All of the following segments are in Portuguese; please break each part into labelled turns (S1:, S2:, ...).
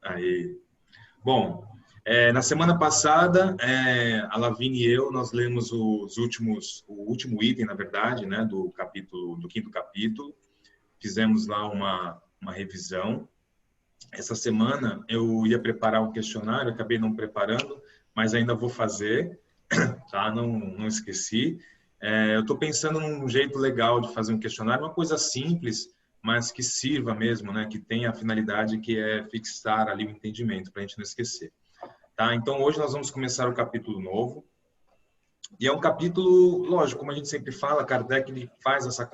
S1: Aí. Bom, na semana passada, a Lavínia e eu, nós lemos o último item, na verdade, né, do quinto capítulo. Fizemos lá uma revisão. Essa semana eu ia preparar um questionário, acabei não preparando, mas ainda vou fazer, tá? Não esqueci. Eu estou pensando num jeito legal de fazer um questionário, uma coisa simples, mas que sirva mesmo, né? Que tenha a finalidade que é fixar ali o entendimento, para a gente não esquecer. Tá? Então, hoje nós vamos começar o capítulo novo. E é um capítulo, lógico, como a gente sempre fala, Kardec ele faz essa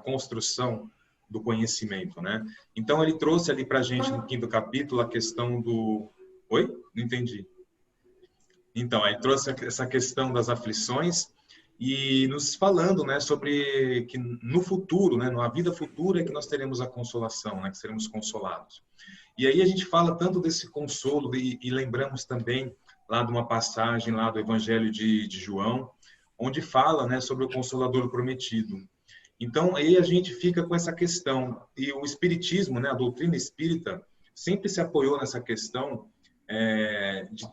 S1: construção do conhecimento, né? Então, ele trouxe ali para a gente, no quinto capítulo, a questão do... Oi? Não entendi. Então, aí trouxe essa questão das aflições e nos falando, né, sobre que no futuro, né, na vida futura é que nós teremos a consolação, né, que seremos consolados. E aí a gente fala tanto desse consolo e lembramos também lá de uma passagem lá do Evangelho de João, onde fala, né, sobre o Consolador prometido. Então, aí a gente fica com essa questão. E o Espiritismo, né, a doutrina espírita, sempre se apoiou nessa questão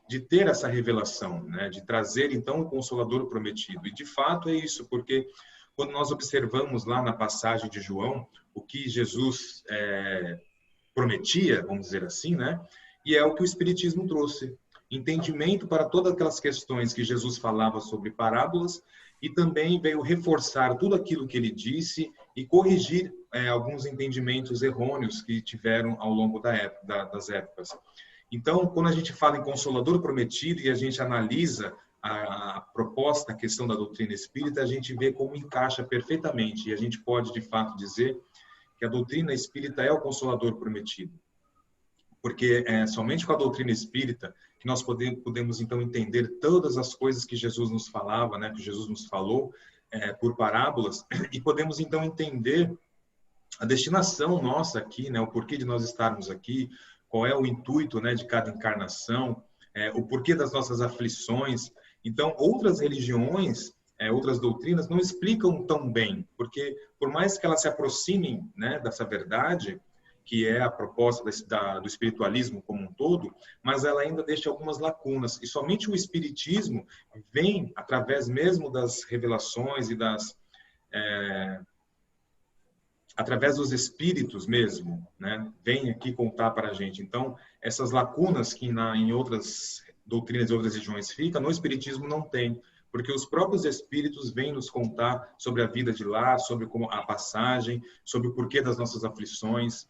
S1: de ter essa revelação, né, de trazer, então, o Consolador prometido. E, de fato, é isso, porque quando nós observamos lá na passagem de João, o que Jesus prometia, vamos dizer assim, né, e é o que o Espiritismo trouxe. Entendimento para todas aquelas questões que Jesus falava sobre parábolas e também veio reforçar tudo aquilo que ele disse e corrigir alguns entendimentos errôneos que tiveram ao longo das épocas. Então, quando a gente fala em Consolador prometido e a gente analisa a proposta, a questão da doutrina espírita, a gente vê como encaixa perfeitamente e a gente pode, de fato, dizer que a doutrina espírita é o Consolador prometido. Porque é somente com a doutrina espírita que nós podemos então entender todas as coisas que Jesus nos falava, né, que Jesus nos falou por parábolas, e podemos então entender a destinação nossa aqui, né, o porquê de nós estarmos aqui, qual é o intuito, né, de cada encarnação, o porquê das nossas aflições. Então, outras religiões, outras doutrinas não explicam tão bem, porque por mais que elas se aproximem, né, dessa verdade, que é a proposta do espiritualismo como um todo, mas ela ainda deixa algumas lacunas. E somente o espiritismo vem, através mesmo das revelações e através dos espíritos mesmo, né, vem aqui contar para a gente. Então, essas lacunas que em outras doutrinas e outras religiões ficam, no espiritismo não tem, porque os próprios espíritos vêm nos contar sobre a vida de lá, sobre como a passagem, sobre o porquê das nossas aflições,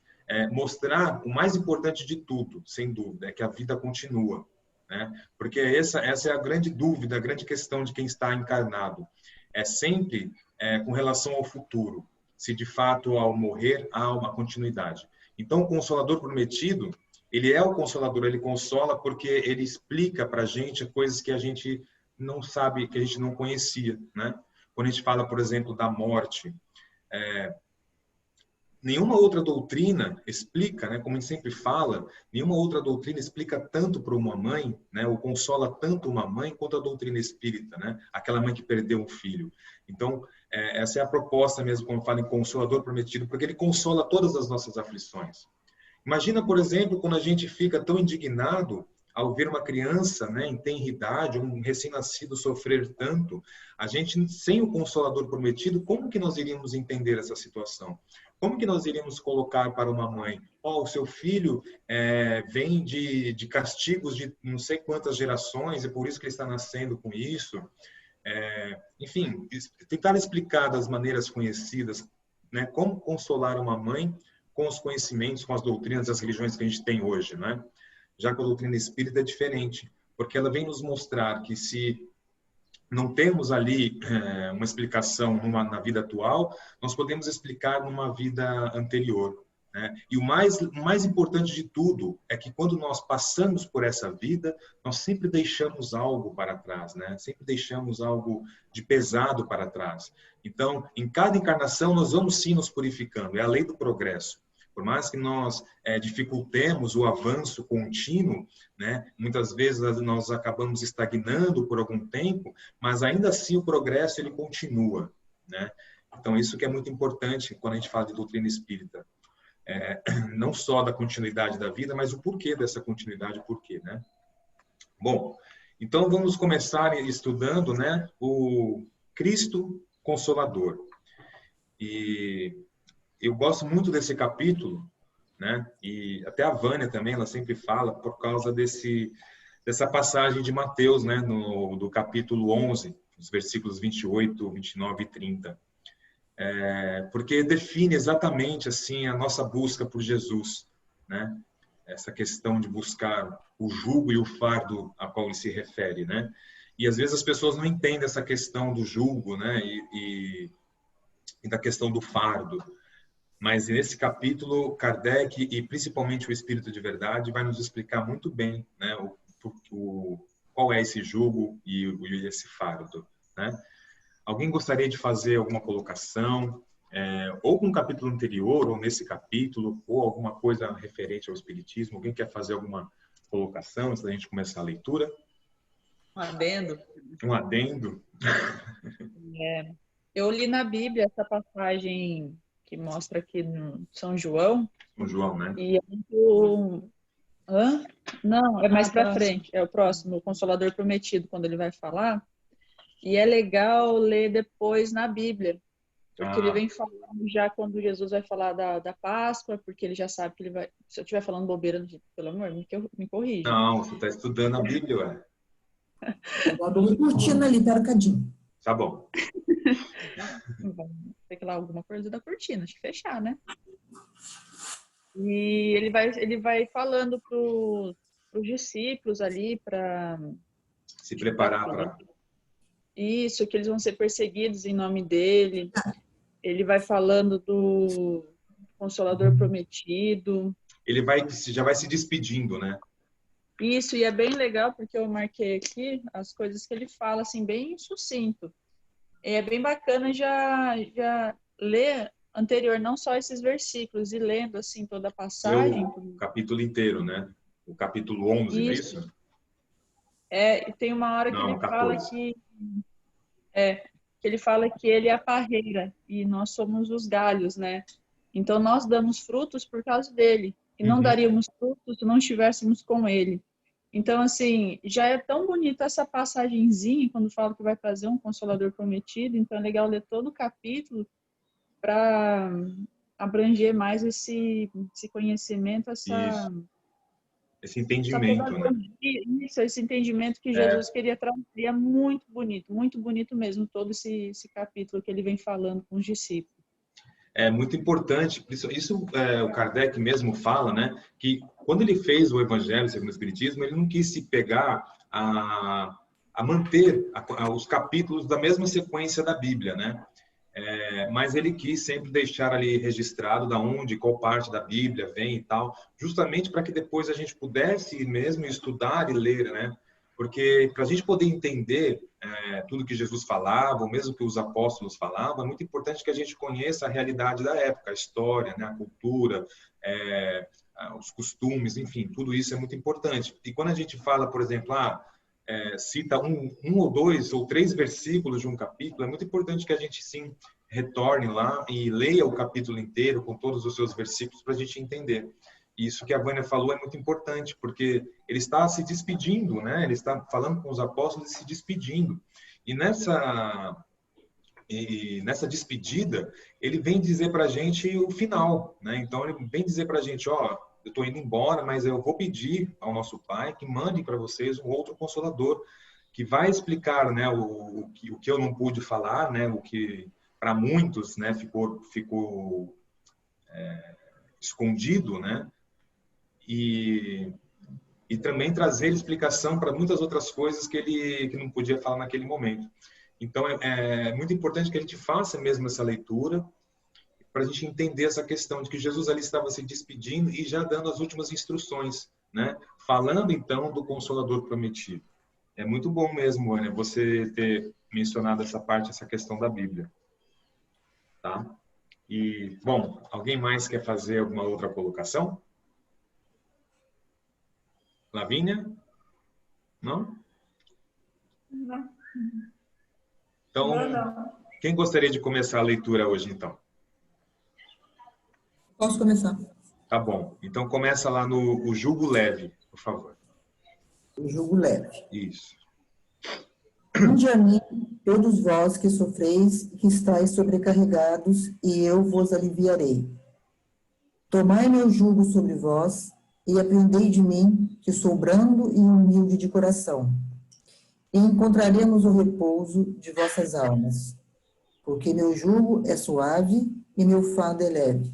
S1: mostrar o mais importante de tudo, sem dúvida, é que a vida continua, né? Porque essa é a grande dúvida, a grande questão de quem está encarnado. É sempre com relação ao futuro, se de fato ao morrer há uma continuidade. Então, o Consolador prometido, ele é o Consolador, ele consola porque ele explica para a gente coisas que a gente não sabe, que a gente não conhecia, né? Quando a gente fala, por exemplo, da morte, nenhuma outra doutrina explica, né, como a gente sempre fala, nenhuma outra doutrina explica tanto para uma mãe, né, ou consola tanto uma mãe quanto a doutrina espírita, né, aquela mãe que perdeu um filho. Então, essa é a proposta mesmo, quando fala em Consolador prometido, porque ele consola todas as nossas aflições. Imagina, por exemplo, quando a gente fica tão indignado ao ver uma criança, né, em tenra idade, um recém-nascido sofrer tanto, a gente, sem o Consolador prometido, como que nós iríamos entender essa situação? Como que nós iríamos colocar para uma mãe? O seu filho vem de castigos de não sei quantas gerações e por isso que ele está nascendo com isso. Enfim, tentar explicar das maneiras conhecidas, né, como consolar uma mãe com os conhecimentos, com as doutrinas das religiões que a gente tem hoje, né? Já que a doutrina espírita é diferente, porque ela vem nos mostrar que se não temos ali uma explicação na vida atual, nós podemos explicar numa vida anterior, né? E o mais importante de tudo é que quando nós passamos por essa vida, nós sempre deixamos algo para trás, né? Sempre deixamos algo de pesado para trás. Então, em cada encarnação, nós vamos sim nos purificando, é a lei do progresso. Por mais que nós dificultemos o avanço contínuo, né, muitas vezes nós acabamos estagnando por algum tempo, mas ainda assim o progresso ele continua, né? Então isso que é muito importante quando a gente fala de doutrina espírita. não só da continuidade da vida, mas o porquê dessa continuidade, o porquê, né? Bom, então vamos começar estudando, né, o Cristo Consolador. E eu gosto muito desse capítulo, né? E até a Vânia também, ela sempre fala por causa dessa passagem de Mateus, né, do capítulo 11, os versículos 28, 29 e 30. Porque define exatamente assim a nossa busca por Jesus, né? Essa questão de buscar o jugo e o fardo a qual ele se refere, né? E às vezes as pessoas não entendem essa questão do jugo, né? E da questão do fardo. Mas nesse capítulo, Kardec e principalmente o Espírito de Verdade vai nos explicar muito bem, né? Qual é esse jugo e esse fardo, né? Alguém gostaria de fazer alguma colocação, ou no capítulo anterior, ou nesse capítulo, ou alguma coisa referente ao Espiritismo? Alguém quer fazer alguma colocação antes da gente começar a leitura?
S2: Um adendo.
S1: Um adendo?
S2: Eu li na Bíblia essa passagem que mostra aqui no São João.
S1: O João, né?
S2: E é muito... Hã? Não, é mais para frente. É o próximo, o Consolador Prometido, quando ele vai falar. E é legal ler depois na Bíblia, porque ele vem falando já quando Jesus vai falar da Páscoa, porque ele já sabe que ele vai... Se eu estiver falando bobeira, pelo amor, me corrija.
S1: Não, você está estudando a Bíblia, ué.
S3: Agora eu cortina ali, pera um cadinho.
S1: Tá bom.
S2: Tem que lá alguma coisa da cortina, acho que fechar, né? E ele vai falando para os discípulos ali para
S1: se preparar para...
S2: Isso, que eles vão ser perseguidos em nome dele. Ele vai falando do Consolador Prometido.
S1: Ele já vai se despedindo, né?
S2: Isso, e é bem legal porque eu marquei aqui as coisas que ele fala, assim, bem sucinto. É bem bacana já ler anterior, não só esses versículos, e lendo, assim, toda a passagem.
S1: O capítulo inteiro, né? O capítulo 11, não é isso?
S2: E tem uma hora que ele
S1: 14.
S2: fala que ele fala que ele é a parreira e nós somos os galhos, né? Então nós damos frutos por causa dele e não daríamos frutos se não estivéssemos com ele. Então, assim, já é tão bonita essa passagenzinha quando fala que vai trazer um Consolador Prometido, então é legal ler todo o capítulo para abranger mais esse conhecimento,
S1: esse entendimento, né?
S2: Isso, esse entendimento que Jesus queria trazer. É muito bonito mesmo, todo esse capítulo que ele vem falando com os discípulos.
S1: É muito importante, isso o Kardec mesmo fala, né? Que quando ele fez o Evangelho segundo o Espiritismo, ele não quis se pegar a manter os capítulos da mesma sequência da Bíblia, né? Mas ele quis sempre deixar ali registrado da onde, qual parte da Bíblia vem e tal, justamente para que depois a gente pudesse mesmo estudar e ler, né? Porque para a gente poder entender tudo que Jesus falava, ou mesmo que os apóstolos falavam, é muito importante que a gente conheça a realidade da época, a história, né? A cultura, os costumes, enfim, tudo isso é muito importante. E quando a gente fala, por exemplo, cita um ou dois ou três versículos de um capítulo, é muito importante que a gente sim retorne lá e leia o capítulo inteiro com todos os seus versículos para a gente entender. E isso que a Vânia falou é muito importante, porque ele está se despedindo, né? Ele está falando com os apóstolos e se despedindo. E nessa despedida, ele vem dizer para a gente o final, né? Então, ele vem dizer para a gente, eu estou indo embora, mas eu vou pedir ao nosso Pai que mande para vocês um outro Consolador, que vai explicar, né, o que eu não pude falar, né, o que para muitos, né, ficou escondido, né, e também trazer explicação para muitas outras coisas que não podia falar naquele momento. Então, é muito importante que a gente faça mesmo essa leitura, para a gente entender essa questão de que Jesus ali estava se despedindo e já dando as últimas instruções, né? Falando, então, do Consolador Prometido. É muito bom mesmo, Ana, você ter mencionado essa parte, essa questão da Bíblia. Tá? E, bom, alguém mais quer fazer alguma outra colocação? Lavínia? Não?
S3: Não.
S1: Então, quem gostaria de começar a leitura hoje, então?
S3: Posso começar?
S1: Tá bom. Então começa lá no o jugo leve, por favor.
S3: O jugo leve.
S1: Isso.
S3: Vinde a mim, todos vós que sofreis e que estáis sobrecarregados, e eu vos aliviarei. Tomai meu jugo sobre vós, e aprendei de mim, que sou brando e humilde de coração, e encontraremos o repouso de vossas almas, porque meu jugo é suave e meu fardo é leve.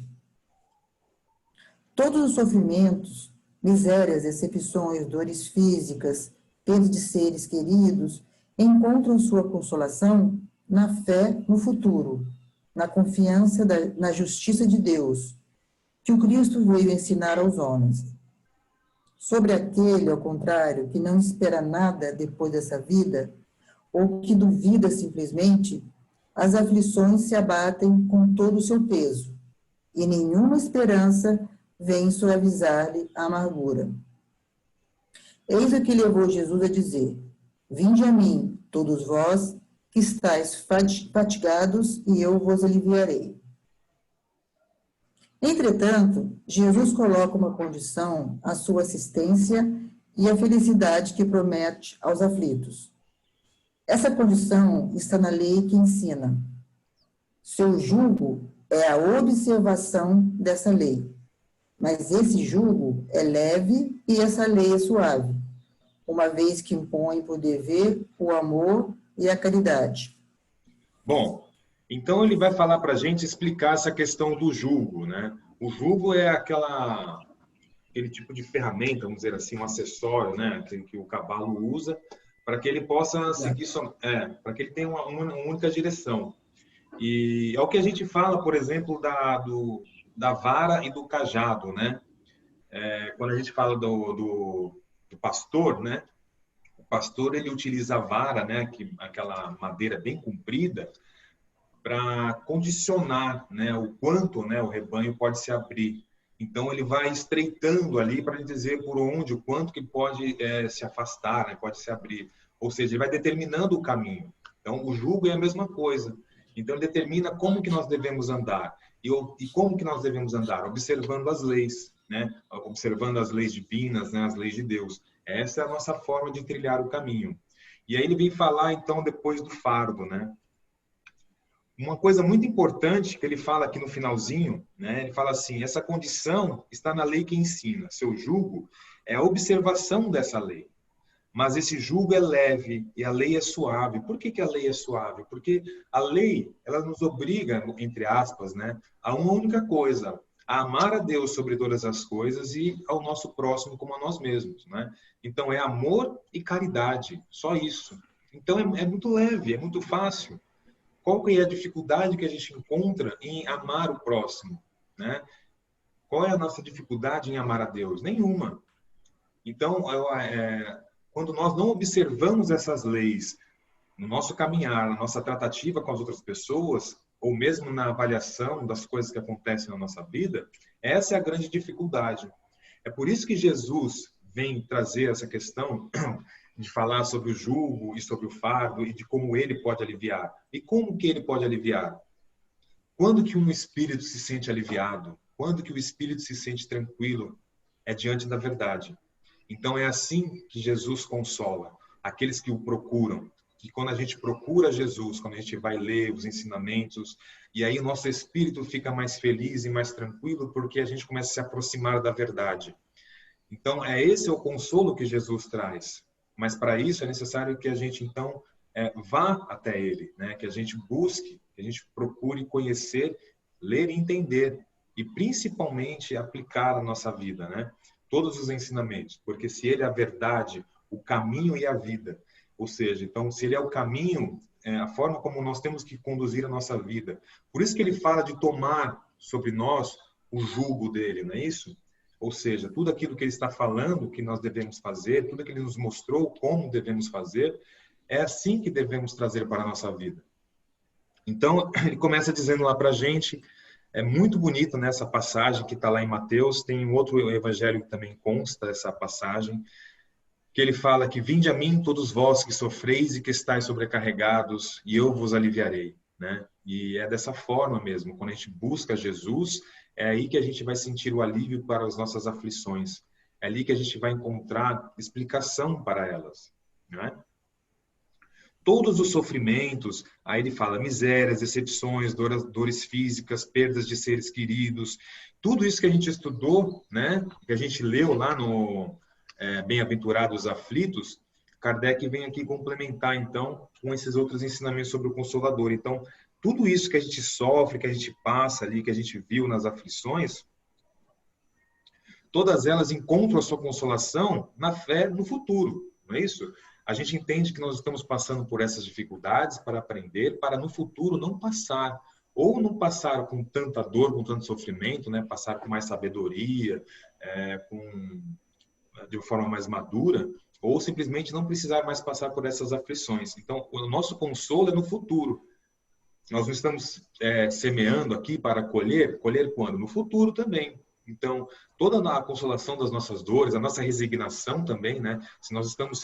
S3: Todos os sofrimentos, misérias, decepções, dores físicas, perda de seres queridos, encontram sua consolação na fé no futuro, na confiança na justiça de Deus, que o Cristo veio ensinar aos homens. Sobre aquele, ao contrário, que não espera nada depois dessa vida, ou que duvida simplesmente, as aflições se abatem com todo o seu peso, e nenhuma esperança vem suavizar-lhe a amargura. Eis o que levou Jesus a dizer: vinde a mim, todos vós que estáis fatigados, e eu vos aliviarei. Entretanto, Jesus coloca uma condição à sua assistência e à felicidade que promete aos aflitos. Essa condição está na lei que ensina. Seu jugo é a observação dessa lei, mas esse jugo é leve e essa lei é suave, uma vez que impõe por dever o amor e a caridade.
S1: Bom, então ele vai falar para a gente explicar essa questão do jugo, né? O jugo é aquele tipo de ferramenta, vamos dizer assim, um acessório, né? Que o cavalo usa para que ele possa seguir, para que ele tenha uma única direção. E é o que a gente fala, por exemplo, da vara e do cajado, né? Quando a gente fala do pastor, né? O pastor, ele utiliza a vara, né? Aquela madeira bem comprida, para condicionar, né, o quanto, né, o rebanho pode se abrir. Então ele vai estreitando ali para dizer por onde, o quanto que pode se afastar, né, pode se abrir. Ou seja, ele vai determinando o caminho. Então o jugo é a mesma coisa. Então ele determina como que nós devemos andar. E como que nós devemos andar? Observando as leis, né? Observando as leis divinas, né, as leis de Deus. Essa é a nossa forma de trilhar o caminho. E aí ele vem falar então depois do fardo, né? Uma coisa muito importante que ele fala aqui no finalzinho, né? Ele fala assim: essa condição está na lei que ensina. Seu jugo é a observação dessa lei. Mas esse jugo é leve e a lei é suave. Por que a lei é suave? Porque a lei, ela nos obriga, entre aspas, né, a uma única coisa: a amar a Deus sobre todas as coisas e ao nosso próximo como a nós mesmos, né? Então é amor e caridade, só isso. Então é muito leve, é muito fácil. Qual que é a dificuldade que a gente encontra em amar o próximo, né? Qual é a nossa dificuldade em amar a Deus? Nenhuma. Então, quando nós não observamos essas leis no nosso caminhar, na nossa tratativa com as outras pessoas, ou mesmo na avaliação das coisas que acontecem na nossa vida, essa é a grande dificuldade. É por isso que Jesus vem trazer essa questão de falar sobre o jugo e sobre o fardo e de como ele pode aliviar. E como que ele pode aliviar? Quando que um espírito se sente aliviado? Quando que o espírito se sente tranquilo? É diante da verdade. Então é assim que Jesus consola aqueles que o procuram. Que quando a gente procura Jesus, quando a gente vai ler os ensinamentos, e aí o nosso espírito fica mais feliz e mais tranquilo porque a gente começa a se aproximar da verdade. Então esse é o consolo que Jesus traz. Mas para isso é necessário que a gente, então, vá até ele, né? Que a gente busque, que a gente procure conhecer, ler e entender. E, principalmente, aplicar na nossa vida, né? Todos os ensinamentos. Porque se ele é a verdade, o caminho e a vida. Ou seja, então, se ele é o caminho, a forma como nós temos que conduzir a nossa vida. Por isso que ele fala de tomar sobre nós o jugo dele, não é isso? Ou seja, tudo aquilo que ele está falando que nós devemos fazer, tudo que ele nos mostrou como devemos fazer, é assim que devemos trazer para a nossa vida. Então, ele começa dizendo lá para a gente, é muito bonito nessa passagem que está lá em Mateus, tem um outro evangelho que também consta essa passagem, que ele fala que vinde a mim todos vós que sofreis e que estáis sobrecarregados, e eu vos aliviarei, né? E é dessa forma mesmo, quando a gente busca Jesus, é aí que a gente vai sentir o alívio para as nossas aflições. É ali que a gente vai encontrar explicação para elas, né? Todos os sofrimentos, aí ele fala misérias, decepções, dores físicas, perdas de seres queridos, tudo isso que a gente estudou, né, que a gente leu lá no Bem-aventurados aflitos, Kardec vem aqui complementar, então, com esses outros ensinamentos sobre o Consolador. Então, tudo isso que a gente sofre, que a gente passa ali, que a gente viu nas aflições, todas elas encontram a sua consolação na fé no futuro, não é isso? A gente entende que nós estamos passando por essas dificuldades para aprender, para no futuro não passar, ou não passar com tanta dor, com tanto sofrimento, né? Passar com mais sabedoria, de forma mais madura, ou simplesmente não precisar mais passar por essas aflições. Então, o nosso consolo é no futuro. Nós não estamos semeando aqui para colher. Colher quando? No futuro também. Então, toda a consolação das nossas dores, a nossa resignação também, né? Se nós estamos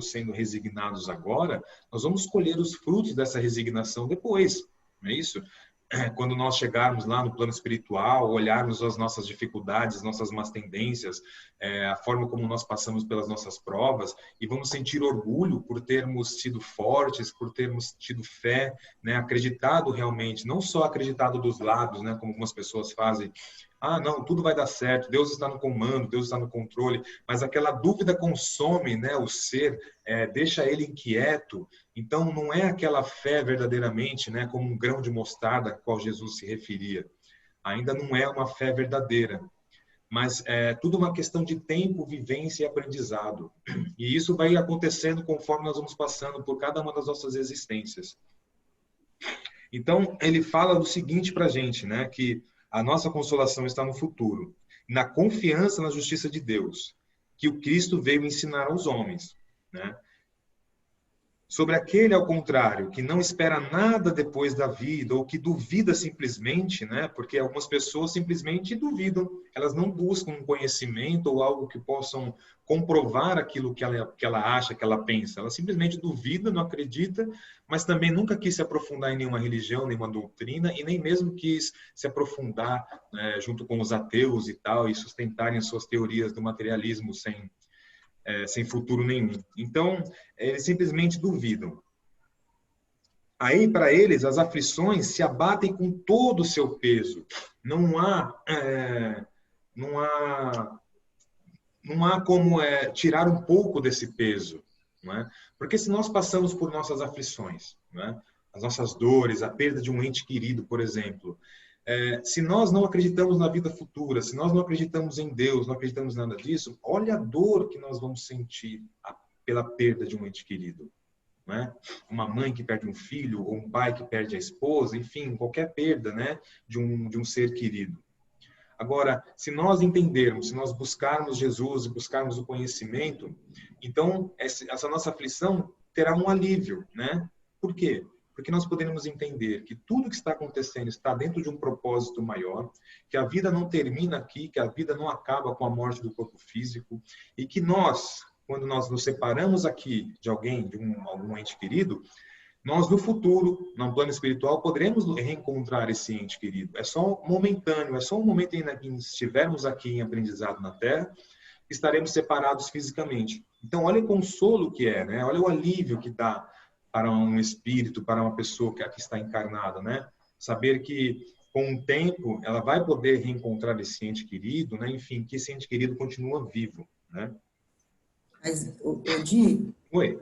S1: sendo resignados agora, nós vamos colher os frutos dessa resignação depois, não é isso? Quando nós chegarmos lá no plano espiritual, olharmos as nossas dificuldades, nossas más tendências, a forma como nós passamos pelas nossas provas, e vamos sentir orgulho por termos sido fortes, por termos tido fé, né, acreditado realmente, não só acreditado dos lados, né, como algumas pessoas fazem. Ah, não, tudo vai dar certo, Deus está no comando, Deus está no controle, mas aquela dúvida consome, né, o ser, deixa ele inquieto. Então, não é aquela fé verdadeiramente, né, como um grão de mostarda a qual Jesus se referia. Ainda não é uma fé verdadeira, mas é tudo uma questão de tempo, vivência e aprendizado. E isso vai acontecendo conforme nós vamos passando por cada uma das nossas existências. Então, ele fala o seguinte para a gente, né, que a nossa consolação está no futuro, na confiança na justiça de Deus, que o Cristo veio ensinar aos homens, né? Sobre aquele, ao contrário, que não espera nada depois da vida, ou que duvida simplesmente, né? Porque algumas pessoas simplesmente duvidam, elas não buscam um conhecimento ou algo que possam comprovar aquilo que ela acha, que ela pensa. Ela simplesmente duvida, não acredita, mas também nunca quis se aprofundar em nenhuma religião, nenhuma doutrina, e nem mesmo quis se aprofundar junto com os ateus e tal, e sustentarem suas teorias do materialismo sem futuro nenhum. Então, eles simplesmente duvidam. Aí, para eles, as aflições se abatem com todo o seu peso. Não há como tirar um pouco desse peso, não é? Porque se nós passamos por nossas aflições, não é? As nossas dores, a perda de um ente querido, por exemplo, se nós não acreditamos na vida futura, se nós não acreditamos em Deus, não acreditamos em nada disso, olha a dor que nós vamos sentir pela perda de um ente querido. Não é? Uma mãe que perde um filho, ou um pai que perde a esposa, enfim, qualquer perda, né, de um ser querido. Agora, se nós entendermos, se nós buscarmos Jesus e buscarmos o conhecimento, então essa nossa aflição terá um alívio, né? Por quê? Porque nós poderemos entender que tudo que está acontecendo está dentro de um propósito maior, que a vida não termina aqui, que a vida não acaba com a morte do corpo físico, e que nós, quando nós nos separamos aqui de alguém, de algum ente querido, nós no futuro, no plano espiritual, poderemos reencontrar esse ente querido. É só momentâneo, é só um momento em que estivermos aqui em aprendizado na Terra, estaremos separados fisicamente. Então, olha o consolo que é, né? Olha o alívio que dá para um espírito, para uma pessoa que aqui está encarnada, né? Saber que, com o tempo, ela vai poder reencontrar esse ente querido, né? Enfim, que esse ente querido continua vivo, né?
S3: Mas, Di,
S1: Oi.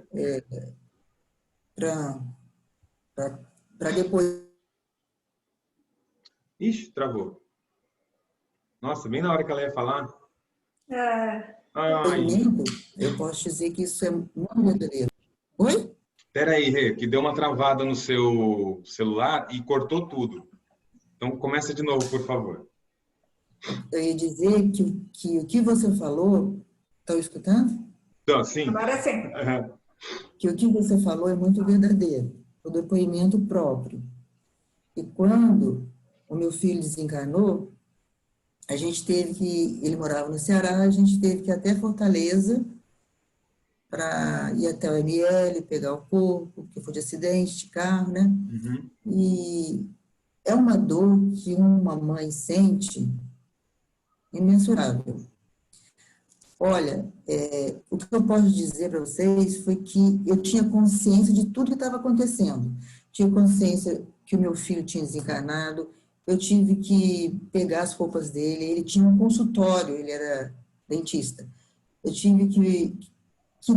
S3: Para depois...
S1: Ixi, travou. Nossa, bem na hora que ela ia falar.
S3: Eu posso dizer que isso é muito verdadeiro. Oi?
S1: Peraí, Rê, que deu uma travada no seu celular e cortou tudo. Então, começa de novo, por favor.
S3: Eu ia dizer que o que você falou... Estão escutando?
S1: Então, sim.
S4: Agora sim.
S3: Que o que você falou é muito verdadeiro. O depoimento próprio. E quando o meu filho desencarnou, a gente teve que... Ele morava no Ceará, a gente teve que ir até Fortaleza para ir até o ML, pegar o corpo, porque foi de acidente de carro, né?
S1: Uhum.
S3: E é uma dor que uma mãe sente imensurável. Olha, o que eu posso dizer para vocês foi que eu tinha consciência de tudo que estava acontecendo. Tinha consciência que o meu filho tinha desencarnado, eu tive que pegar as roupas dele, ele tinha um consultório, ele era dentista. Eu tive que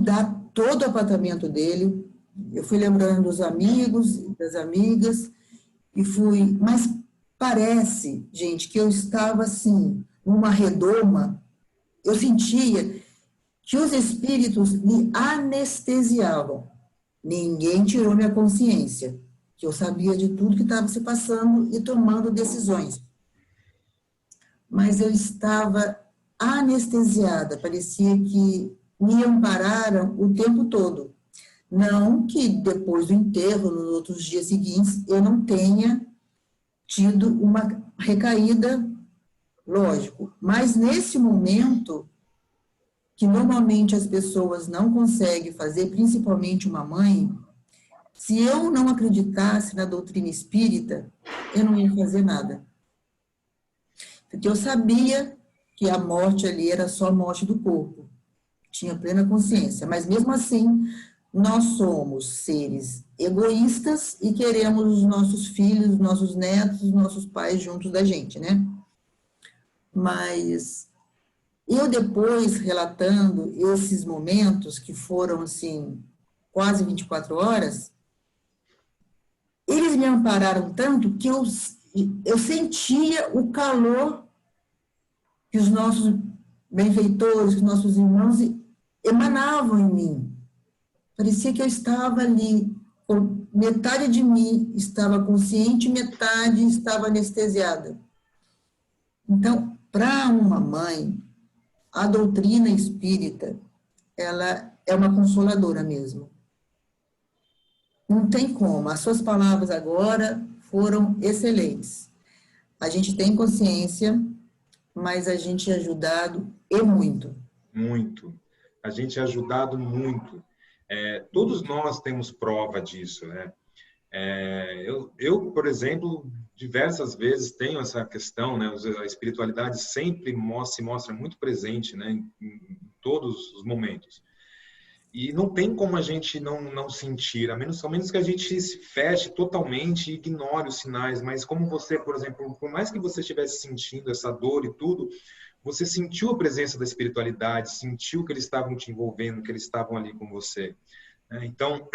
S3: dar todo o apartamento dele, eu fui lembrando dos amigos, das amigas, e fui... Mas parece, gente, que eu estava, assim, numa redoma. Eu sentia que os espíritos me anestesiavam. Ninguém tirou minha consciência, que eu sabia de tudo que estava se passando e tomando decisões. Mas eu estava anestesiada, parecia que me ampararam o tempo todo. Não que depois do enterro, nos outros dias seguintes, eu não tenha tido uma recaída, lógico, mas nesse momento, que normalmente as pessoas não conseguem fazer, principalmente uma mãe, se eu não acreditasse na doutrina espírita, eu não ia fazer nada. Porque eu sabia que a morte ali era só a morte do corpo. Tinha plena consciência. Mas mesmo assim, nós somos seres egoístas e queremos os nossos filhos, os nossos netos, os nossos pais juntos da gente, né? Mas eu depois, relatando esses momentos, que foram, assim, quase 24 horas, eles me ampararam tanto que eu sentia o calor que os nossos benfeitores, que os nossos irmãos emanavam em mim. Parecia que eu estava ali, metade de mim estava consciente, metade estava anestesiada. Então, para uma mãe, a doutrina espírita, ela é uma consoladora mesmo. Não tem como. As suas palavras agora foram excelentes. A gente tem consciência, mas a gente é ajudado e muito.
S1: Muito. A gente é ajudado muito. Todos nós temos prova disso, né? Eu, por exemplo, diversas vezes tenho essa questão, né? A espiritualidade sempre se mostra muito presente, né? Em todos os momentos. E não tem como a gente não sentir, ao menos que a gente se feche totalmente e ignore os sinais. Mas como você, por exemplo, por mais que você estivesse sentindo essa dor e tudo, você sentiu a presença da espiritualidade, sentiu que eles estavam te envolvendo, que eles estavam ali com você. Então,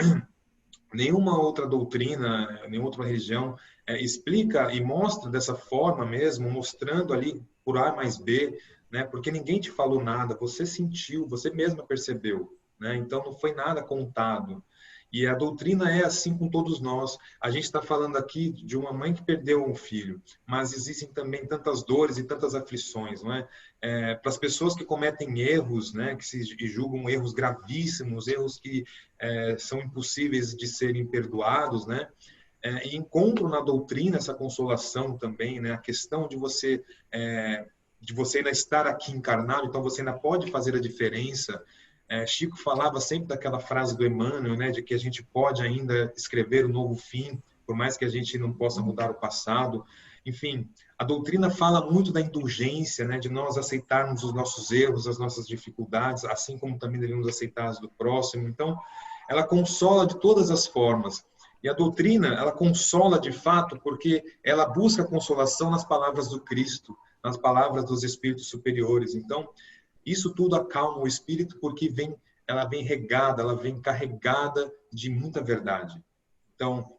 S1: nenhuma outra doutrina, nenhuma outra religião explica e mostra dessa forma mesmo, mostrando ali por A mais B, né? Porque ninguém te falou nada, você sentiu, você mesma percebeu, né? Então não foi nada contado. E a doutrina é assim com todos nós. A gente está falando aqui de uma mãe que perdeu um filho, mas existem também tantas dores e tantas aflições, não é? Para as pessoas que cometem erros, né, que se julgam erros gravíssimos, erros que são impossíveis de serem perdoados, né? E encontram na doutrina essa consolação também, né? A questão de você ainda estar aqui encarnado, então você ainda pode fazer a diferença. Chico falava sempre daquela frase do Emmanuel, né, de que a gente pode ainda escrever um novo fim, por mais que a gente não possa mudar o passado. Enfim, a doutrina fala muito da indulgência, né, de nós aceitarmos os nossos erros, as nossas dificuldades, assim como também devemos aceitar as do próximo. Então, ela consola de todas as formas. E a doutrina, ela consola de fato porque ela busca consolação nas palavras do Cristo, nas palavras dos espíritos superiores. Então, isso tudo acalma o espírito porque ela vem regada, ela vem carregada de muita verdade. Então,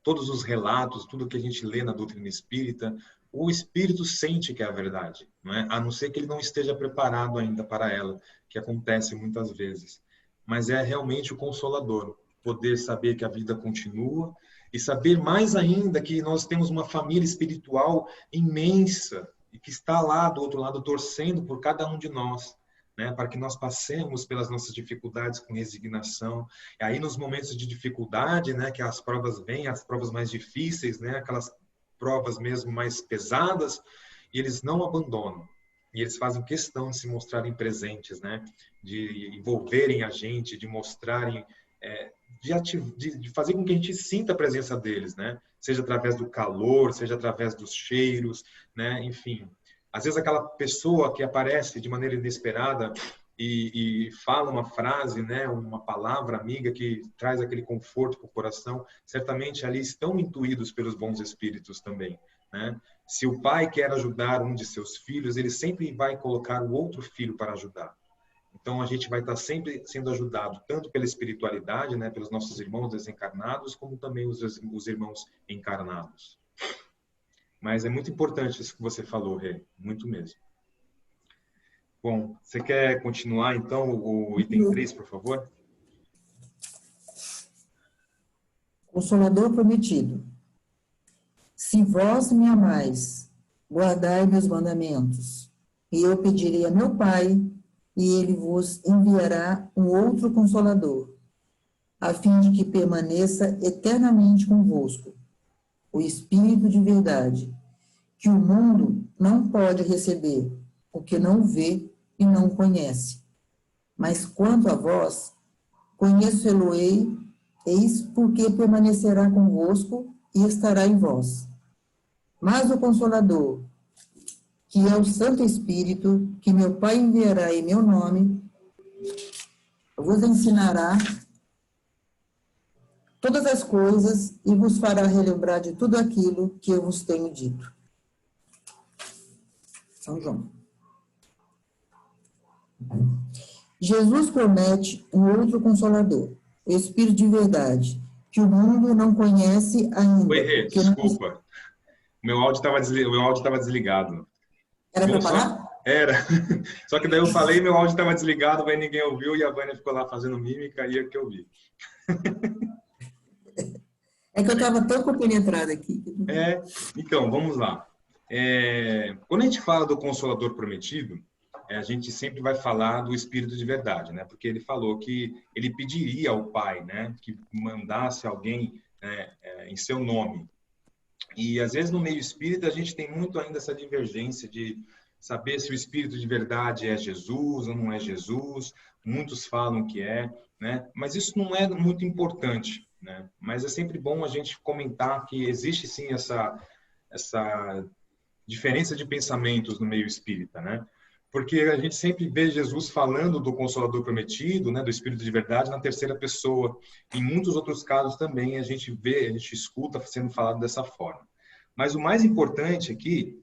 S1: todos os relatos, tudo que a gente lê na doutrina espírita, o espírito sente que é a verdade, não é? A não ser que ele não esteja preparado ainda para ela, que acontece muitas vezes. Mas é realmente o consolador, poder saber que a vida continua e saber mais ainda que nós temos uma família espiritual imensa, e que está lá do outro lado torcendo por cada um de nós, né, para que nós passemos pelas nossas dificuldades com resignação. E aí nos momentos de dificuldade, né, que as provas vêm, as provas mais difíceis, né, aquelas provas mesmo mais pesadas, e eles não abandonam. E eles fazem questão de se mostrarem presentes, né, de envolverem a gente, de mostrarem, de fazer com que a gente sinta a presença deles, né? seja através do calor, seja através dos cheiros, né? Enfim, às vezes aquela pessoa que aparece de maneira inesperada e fala uma frase, né, uma palavra amiga que traz aquele conforto para o coração, certamente ali estão intuídos pelos bons espíritos também, né? Se o pai quer ajudar um de seus filhos, ele sempre vai colocar o outro filho para ajudar. Então a gente vai estar sempre sendo ajudado tanto pela espiritualidade, né, pelos nossos irmãos desencarnados, como também os irmãos encarnados. Mas é muito importante isso que você falou, Rê, muito mesmo. Bom, você quer continuar, então, o item 3, por favor?
S3: Consolador prometido. Se vós me amais, guardai meus mandamentos, e eu pedirei a meu Pai, e ele vos enviará um outro Consolador, a fim de que permaneça eternamente convosco, o Espírito de verdade, que o mundo não pode receber, porque não vê e não conhece. Mas quanto a vós, conheço-lo-ei, eis porque permanecerá convosco e estará em vós. Mas o Consolador, que é o Santo Espírito, que meu Pai enviará em meu nome, vos ensinará todas as coisas e vos fará relembrar de tudo aquilo que eu vos tenho dito. São João. Jesus promete um outro Consolador, o Espírito de verdade, que o mundo não conhece ainda.
S1: Oi, Rê, desculpa. Meu áudio estava desligado.
S3: Era para parar?
S1: Era. Só que daí eu falei, meu áudio estava desligado, aí ninguém ouviu e a Vânia ficou lá fazendo mímica e é que eu vi.
S3: É que eu estava tão compenetrada aqui.
S1: Então, vamos lá. Quando a gente fala do Consolador prometido, a gente sempre vai falar do Espírito de verdade, né? Porque ele falou que ele pediria ao Pai, né, que mandasse alguém, né, em seu nome. E às vezes no meio espírita a gente tem muito ainda essa divergência de saber se o Espírito de verdade é Jesus ou não é Jesus. Muitos falam que é, né? Mas isso não é muito importante, né? Mas é sempre bom a gente comentar que existe sim essa diferença de pensamentos no meio espírita, né? Porque a gente sempre vê Jesus falando do Consolador prometido, né, do Espírito de verdade, na terceira pessoa. Em muitos outros casos também a gente escuta sendo falado dessa forma. Mas o mais importante aqui,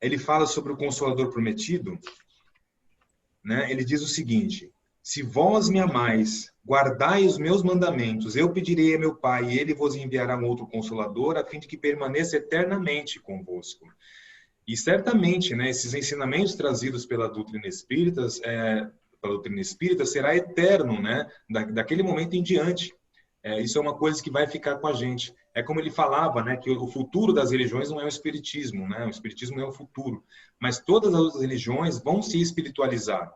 S1: ele fala sobre o Consolador prometido, né? Ele diz o seguinte: se vós me amais, guardai os meus mandamentos, eu pedirei a meu Pai, e ele vos enviará um outro Consolador, a fim de que permaneça eternamente convosco. E certamente, né, esses ensinamentos trazidos pela doutrina espírita, será eterno, né, daquele momento em diante. Isso é uma coisa que vai ficar com a gente. É como ele falava, né, que o futuro das religiões não é o espiritismo, né, o espiritismo é o futuro. Mas todas as outras religiões vão se espiritualizar,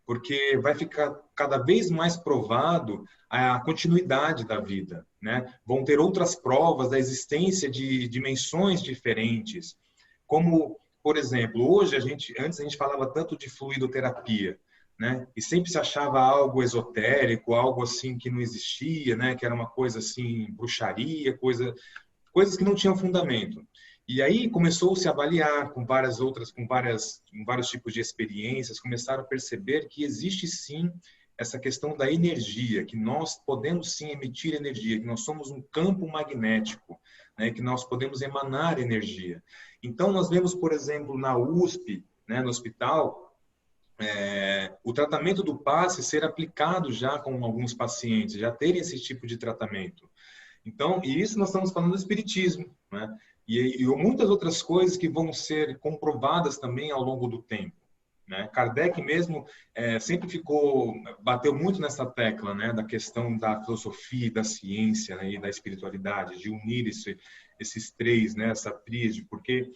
S1: porque vai ficar cada vez mais provado a continuidade da vida, né? Vão ter outras provas da existência de dimensões diferentes. Como, por exemplo, hoje antes a gente falava tanto de fluidoterapia, né? E sempre se achava algo esotérico, algo assim que não existia, né? Que era uma coisa assim, bruxaria, coisas que não tinham fundamento. E aí começou-se a avaliar com vários tipos de experiências, começaram a perceber que existe sim essa questão da energia, que nós podemos sim emitir energia, que nós somos um campo magnético, né, que nós podemos emanar energia. Então, nós vemos, por exemplo, na USP, né, no hospital, o tratamento do passe ser aplicado já com alguns pacientes, já terem esse tipo de tratamento. Então, e isso nós estamos falando do espiritismo, né? E muitas outras coisas que vão ser comprovadas também ao longo do tempo, né? Kardec mesmo sempre bateu muito nessa tecla, né, da questão da filosofia, da ciência, né, e da espiritualidade, de unir esses três, né, essa tríade, porque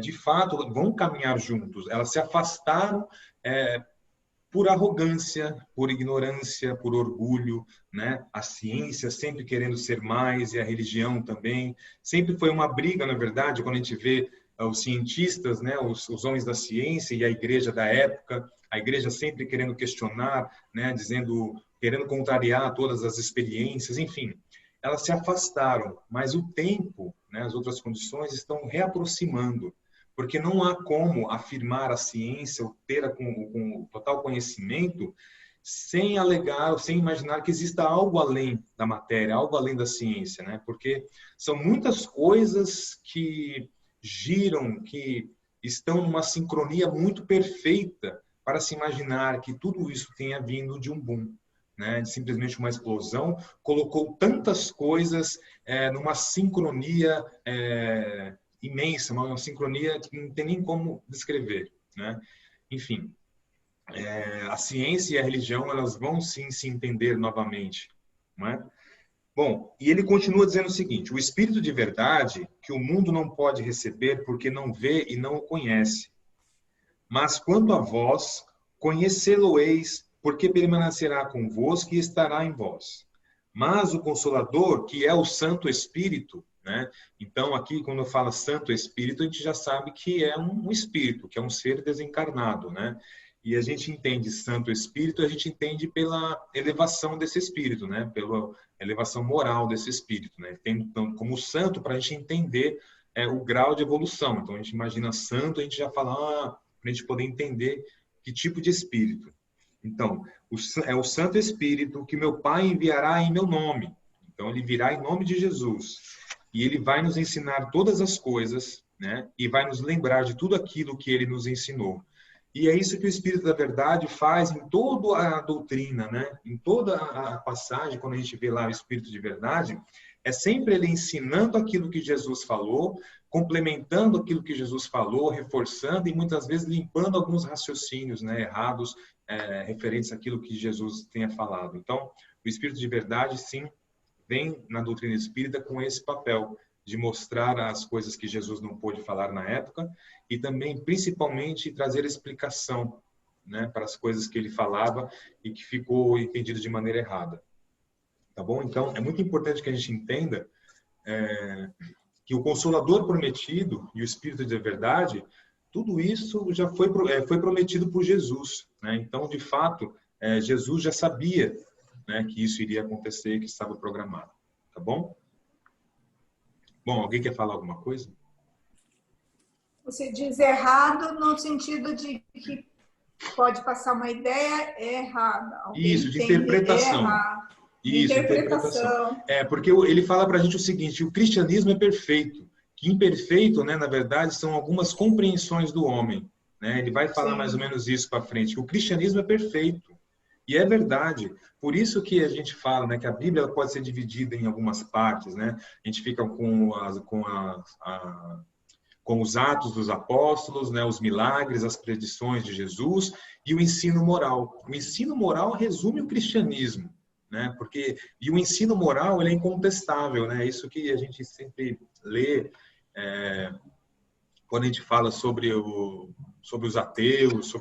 S1: de fato vão caminhar juntos. Elas se afastaram por arrogância, por ignorância, por orgulho, né? A ciência sempre querendo ser mais e a religião também. Sempre foi uma briga, na verdade, quando a gente vê os cientistas, né, os homens da ciência e a igreja da época, a igreja sempre querendo questionar, né, querendo contrariar todas as experiências, enfim. elas se afastaram, mas o tempo, né, as outras condições estão reaproximando, porque não há como afirmar a ciência ou ter com total conhecimento sem alegar ou sem imaginar que exista algo além da matéria, algo além da ciência, né? Porque são muitas coisas que giram, que estão numa sincronia muito perfeita para se imaginar que tudo isso tenha vindo de um boom, né? Simplesmente uma explosão colocou tantas coisas numa sincronia imensa, uma sincronia que não tem nem como descrever, né? Enfim, a ciência e a religião, elas vão sim se entender novamente, não é? Bom, e ele continua dizendo o seguinte: o Espírito de verdade que o mundo não pode receber porque não vê e não o conhece. Mas quanto a vós, conhecê-lo-eis, porque permanecerá convosco e estará em vós. Mas o Consolador, que é o Santo Espírito, né? Então, aqui, quando fala Santo Espírito, a gente já sabe que é um espírito, que é um ser desencarnado, né? E a gente entende Santo Espírito, a gente entende pela elevação desse espírito, né? Pela elevação moral desse espírito, né? Tem, então, como santo, para a gente entender o grau de evolução. Então, a gente imagina santo, a gente já fala, para a gente poder entender que tipo de espírito. Então, é o Santo Espírito que meu Pai enviará em meu nome. Então, ele virá em nome de Jesus. E ele vai nos ensinar todas as coisas, né? E vai nos lembrar de tudo aquilo que ele nos ensinou. E é isso que o Espírito da Verdade faz em toda a doutrina, né? Em toda a passagem, quando a gente vê lá o Espírito de Verdade, é sempre ele ensinando aquilo que Jesus falou, complementando aquilo que Jesus falou, reforçando e muitas vezes limpando alguns raciocínios, né, errados, referentes àquilo que Jesus tenha falado. Então, o Espírito de Verdade, sim, vem na doutrina espírita com esse papel de mostrar as coisas que Jesus não pôde falar na época e também, principalmente, trazer explicação, né, para as coisas que ele falava e que ficou entendido de maneira errada. Tá bom? Então, é muito importante que a gente entenda que o Consolador prometido e o Espírito de Verdade, tudo isso já foi prometido por Jesus, né? Então, de fato, Jesus já sabia, né, que isso iria acontecer, que estava programado. Tá bom? Bom, alguém quer falar alguma coisa?
S4: Você diz errado no sentido de que pode passar uma ideia errada. Alguém
S1: isso, de interpretação.
S4: Errado.
S1: Isso, interpretação. Porque ele fala para a gente o seguinte: o cristianismo é perfeito. Que imperfeito, né, na verdade, são algumas compreensões do homem. Né? Ele vai falar mais ou menos isso para frente, que o cristianismo é perfeito. E é verdade. Por isso que a gente fala, né, que a Bíblia pode ser dividida em algumas partes. Né? A gente fica com os atos dos apóstolos, né, os milagres, as predições de Jesus e o ensino moral. O ensino moral resume o cristianismo. Né? E o ensino moral, ele é incontestável, né? Isso que a gente sempre lê quando a gente fala sobre os ateus,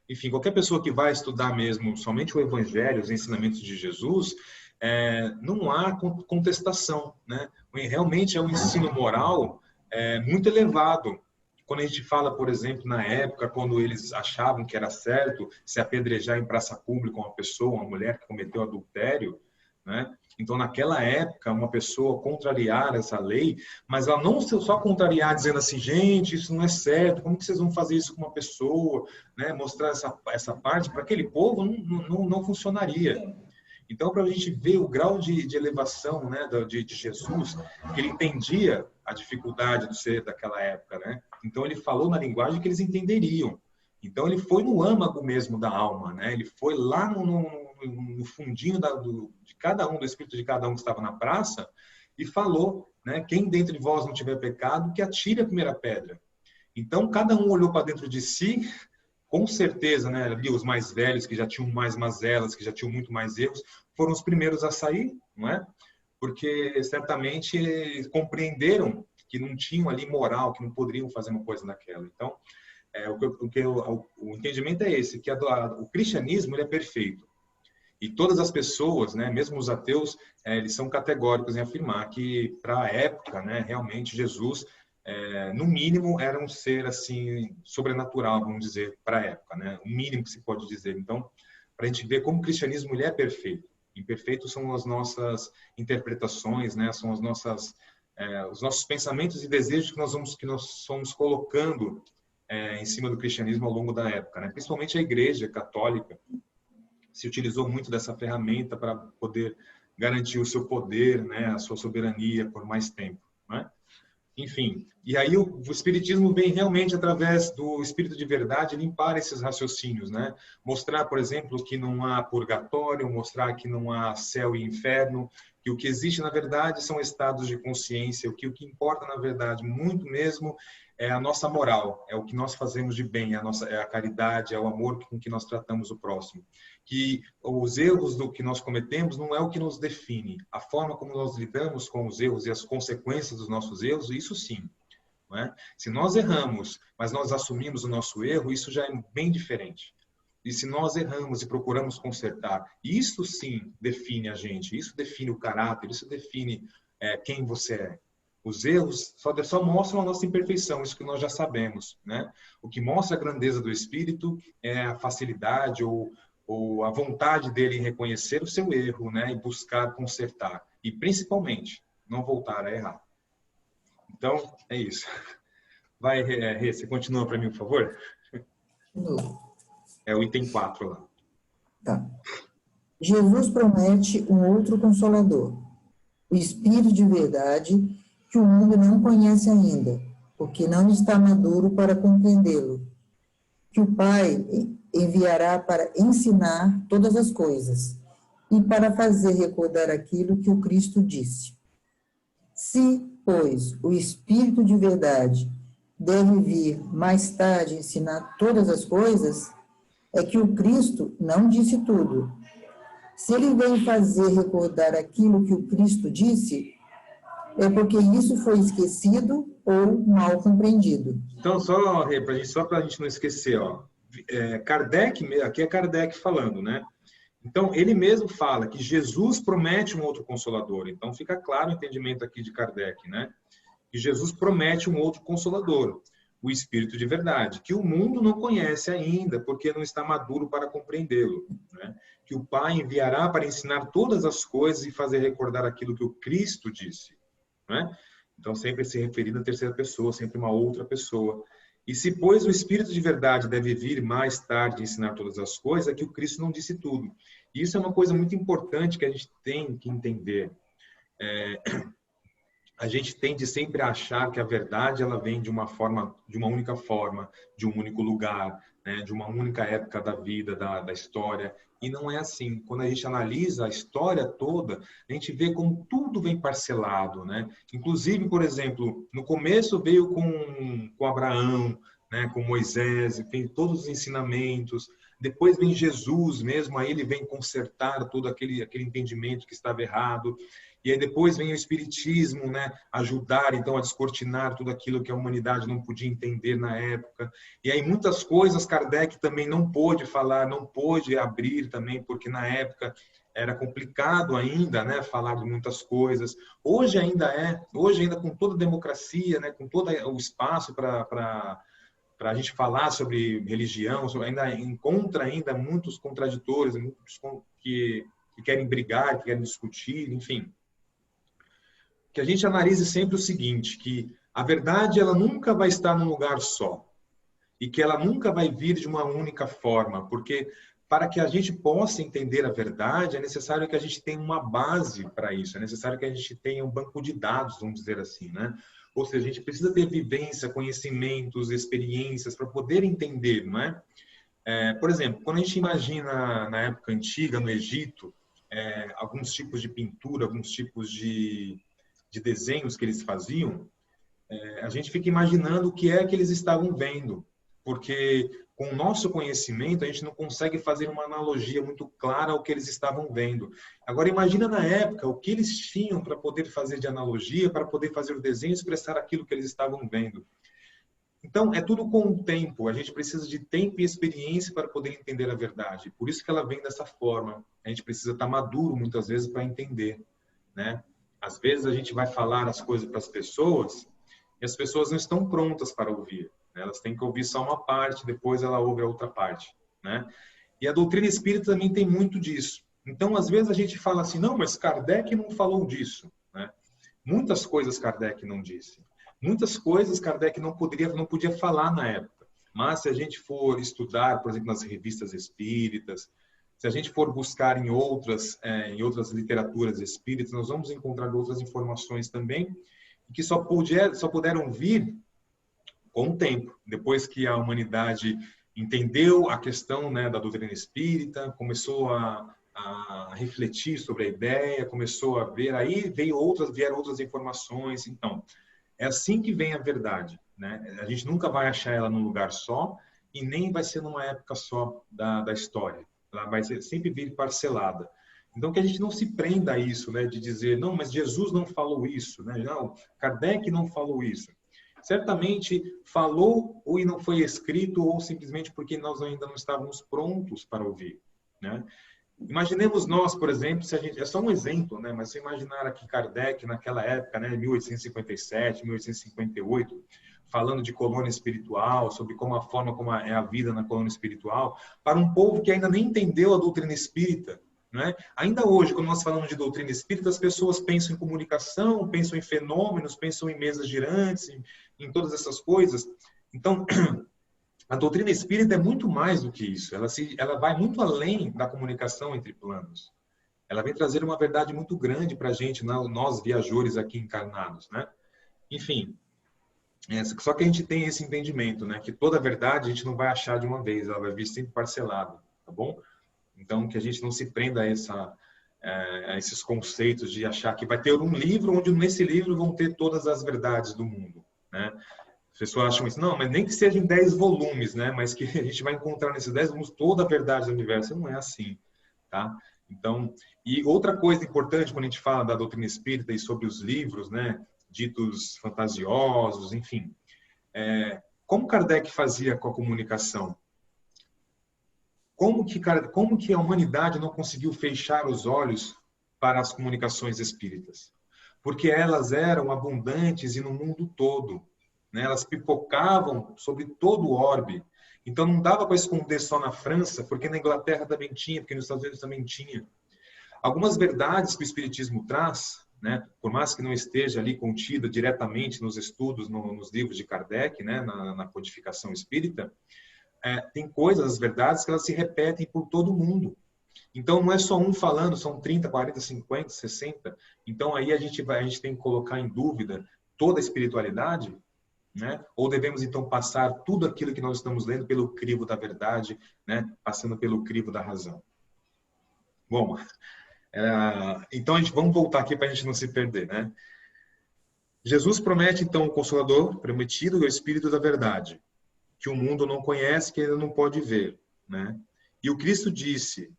S1: enfim, qualquer pessoa que vai estudar mesmo somente o Evangelho, os ensinamentos de Jesus, não há contestação, né? Realmente é um ensino moral muito elevado. Quando a gente fala, por exemplo, na época, quando eles achavam que era certo se apedrejar em praça pública uma pessoa, uma mulher que cometeu adultério, né? Então, naquela época, uma pessoa contrariar essa lei, mas ela não só contrariar dizendo assim, gente, isso não é certo, como que vocês vão fazer isso com uma pessoa? Né? Mostrar essa parte, para aquele povo não funcionaria. Então, para a gente ver o grau de elevação, né, de Jesus, que ele entendia a dificuldade do ser daquela época, né? Então, ele falou na linguagem que eles entenderiam. Então, ele foi no âmago mesmo da alma, né? Ele foi lá no fundinho de cada um, do espírito de cada um que estava na praça, e falou, né? Quem dentre vós não tiver pecado, que atire a primeira pedra. Então, cada um olhou para dentro de si. Com certeza, né, ali os mais velhos, que já tinham mais mazelas, que já tinham muito mais erros, foram os primeiros a sair, não é? Porque certamente compreenderam que não tinham ali moral, que não poderiam fazer uma coisa daquela. Então, o entendimento é esse, que o cristianismo ele é perfeito. E todas as pessoas, né, mesmo os ateus, eles são categóricos em afirmar que, para a época, né, realmente Jesus... no mínimo, era um ser assim sobrenatural, vamos dizer, para a época, né? O mínimo que se pode dizer. Então, para a gente ver como o cristianismo ele é perfeito. Imperfeito são as nossas interpretações, né? São as nossas, os nossos pensamentos e desejos que nós somos colocando em cima do cristianismo ao longo da época, né? Principalmente a Igreja Católica se utilizou muito dessa ferramenta para poder garantir o seu poder, né? A sua soberania por mais tempo, né? Enfim, e aí o Espiritismo vem realmente, através do Espírito de Verdade, limpar esses raciocínios, né? Mostrar, por exemplo, que não há purgatório, mostrar que não há céu e inferno, que o que existe, na verdade, são estados de consciência, o que importa, na verdade, muito mesmo, é a nossa moral, é o que nós fazemos de bem, é a caridade, é o amor com que nós tratamos o próximo. Que os erros do que nós cometemos não é o que nos define. A forma como nós lidamos com os erros e as consequências dos nossos erros, isso sim. Não é? Se nós erramos, mas nós assumimos o nosso erro, isso já é bem diferente. E se nós erramos e procuramos consertar, isso sim define a gente, isso define o caráter, isso define quem você é. Os erros só mostram a nossa imperfeição, isso que nós já sabemos, né? O que mostra a grandeza do espírito é a facilidade ou a vontade dele em reconhecer o seu erro, né? E buscar consertar. E, principalmente, não voltar a errar. Então, é isso. Vai, Rê, você continua para mim, por favor? É o item 4 lá.
S3: Tá. Jesus promete um outro Consolador, o Espírito de Verdade, que o mundo não conhece ainda, porque não está maduro para compreendê-lo, que o Pai enviará para ensinar todas as coisas e para fazer recordar aquilo que o Cristo disse. Se, pois, o Espírito de Verdade deve vir mais tarde ensinar todas as coisas, é que o Cristo não disse tudo. Se ele vem fazer recordar aquilo que o Cristo disse, é porque isso foi esquecido ou mal compreendido.
S1: Então, só para a gente não esquecer, ó, Kardec, aqui é Kardec falando, né? Então, ele mesmo fala que Jesus promete um outro Consolador. Então, fica claro o entendimento aqui de Kardec, né? Que Jesus promete um outro Consolador, o Espírito de Verdade, que o mundo não conhece ainda, porque não está maduro para compreendê-lo, né? Que o Pai enviará para ensinar todas as coisas e fazer recordar aquilo que o Cristo disse, né? Então, sempre se referindo à terceira pessoa, sempre uma outra pessoa. E se, pois, o Espírito de Verdade deve vir mais tarde ensinar todas as coisas, é que o Cristo não disse tudo. E isso é uma coisa muito importante que a gente tem que entender. A gente tende sempre a achar que a verdade ela vem de uma única forma, de um único lugar, né, de uma única época da vida, da história. E não é assim. Quando a gente analisa a história toda, a gente vê como tudo vem parcelado, né? Inclusive, por exemplo, no começo veio com Abraão, né, com Moisés, vem todos os ensinamentos. Depois vem Jesus mesmo, aí ele vem consertar todo aquele entendimento que estava errado. E aí depois vem o Espiritismo, né, ajudar então a descortinar tudo aquilo que a humanidade não podia entender na época. E aí muitas coisas Kardec também não pôde falar, não pôde abrir também, porque na época era complicado ainda, né, falar de muitas coisas. Hoje ainda com toda a democracia, né, com todo o espaço para a gente falar sobre religião, ainda encontra ainda muitos contraditores, muitos que querem brigar, que querem discutir, enfim. Que a gente analise sempre o seguinte, que a verdade ela nunca vai estar num lugar só e que ela nunca vai vir de uma única forma, porque para que a gente possa entender a verdade é necessário que a gente tenha uma base para isso, é necessário que a gente tenha um banco de dados, vamos dizer assim, né? Ou seja, a gente precisa ter vivência, conhecimentos, experiências para poder entender, não é? Por exemplo, quando a gente imagina na época antiga, no Egito, alguns tipos de pintura, alguns tipos de desenhos que eles faziam, a gente fica imaginando o que é que eles estavam vendo, porque com o nosso conhecimento a gente não consegue fazer uma analogia muito clara ao que eles estavam vendo. Agora imagina na época o que eles tinham para poder fazer de analogia, para poder fazer o desenho e expressar aquilo que eles estavam vendo. Então, é tudo com o tempo. A gente precisa de tempo e experiência para poder entender a verdade. Por isso que ela vem dessa forma. A gente precisa estar maduro, muitas vezes, para entender, né? Às vezes, a gente vai falar as coisas para as pessoas e as pessoas não estão prontas para ouvir, né? Elas têm que ouvir só uma parte, depois ela ouve a outra parte, né? E a doutrina espírita também tem muito disso. Então, às vezes a gente fala assim, não, mas Kardec não falou disso, né? Muitas coisas Kardec não disse. Muitas coisas Kardec não podia falar na época. Mas se a gente for estudar, por exemplo, nas revistas espíritas, se a gente for buscar em outras literaturas espíritas, nós vamos encontrar outras informações também, que só puderam vir com o tempo, depois que a humanidade entendeu a questão, né, da doutrina espírita, começou a refletir sobre a ideia, começou a ver, aí vieram outras informações. Então, é assim que vem a verdade, né? A gente nunca vai achar ela num lugar só e nem vai ser numa época só da história. Ela vai sempre vir parcelada. Então, que a gente não se prenda a isso, né, de dizer, não, mas Jesus não falou isso, né? Não, Kardec não falou isso. Certamente falou ou não foi escrito ou simplesmente porque nós ainda não estávamos prontos para ouvir, né? Imaginemos nós, por exemplo, se a gente, é só um exemplo, né? Mas se imaginar aqui Kardec naquela época, né, 1857, 1858, falando de colônia espiritual, sobre a forma como é a vida na colônia espiritual, para um povo que ainda nem entendeu a doutrina espírita, né? Ainda hoje, quando nós falamos de doutrina espírita, as pessoas pensam em comunicação, pensam em fenômenos, pensam em mesas girantes, em todas essas coisas. Então, a doutrina espírita é muito mais do que isso. Ela vai muito além da comunicação entre planos. Ela vem trazer uma verdade muito grande para a gente, nós viajores aqui encarnados, né? Enfim, só que a gente tem esse entendimento, né? Que toda verdade a gente não vai achar de uma vez, ela vai vir sempre parcelada, tá bom? Então, que a gente não se prenda a esses conceitos de achar que vai ter um livro onde nesse livro vão ter todas as verdades do mundo, né? As pessoas acham isso, não, mas nem que seja em 10 volumes, né? Mas que a gente vai encontrar nesses 10 volumes toda a verdade do universo. Não é assim, tá? Então, e outra coisa importante quando a gente fala da doutrina espírita e sobre os livros, né? Ditos fantasiosos, enfim. Como Kardec fazia com a comunicação? Como que a humanidade não conseguiu fechar os olhos para as comunicações espíritas? Porque elas eram abundantes e no mundo todo, né? Elas pipocavam sobre todo o orbe. Então não dava para esconder só na França, porque na Inglaterra também tinha, porque nos Estados Unidos também tinha. Algumas verdades que o Espiritismo traz, né? Por mais que não esteja ali contida diretamente nos estudos, nos livros de Kardec, né? na codificação espírita, tem coisas, as verdades, que elas se repetem por todo o mundo. Então, não é só um falando, são 30, 40, 50, 60. Então, aí a gente tem que colocar em dúvida toda a espiritualidade, né? Ou devemos, então, passar tudo aquilo que nós estamos lendo pelo crivo da verdade, né? Passando pelo crivo da razão. Bom, então, vamos voltar aqui para a gente não se perder, né? Jesus promete, então, o Consolador prometido, o Espírito da Verdade, que o mundo não conhece, que ainda não pode ver, né? E o Cristo disse,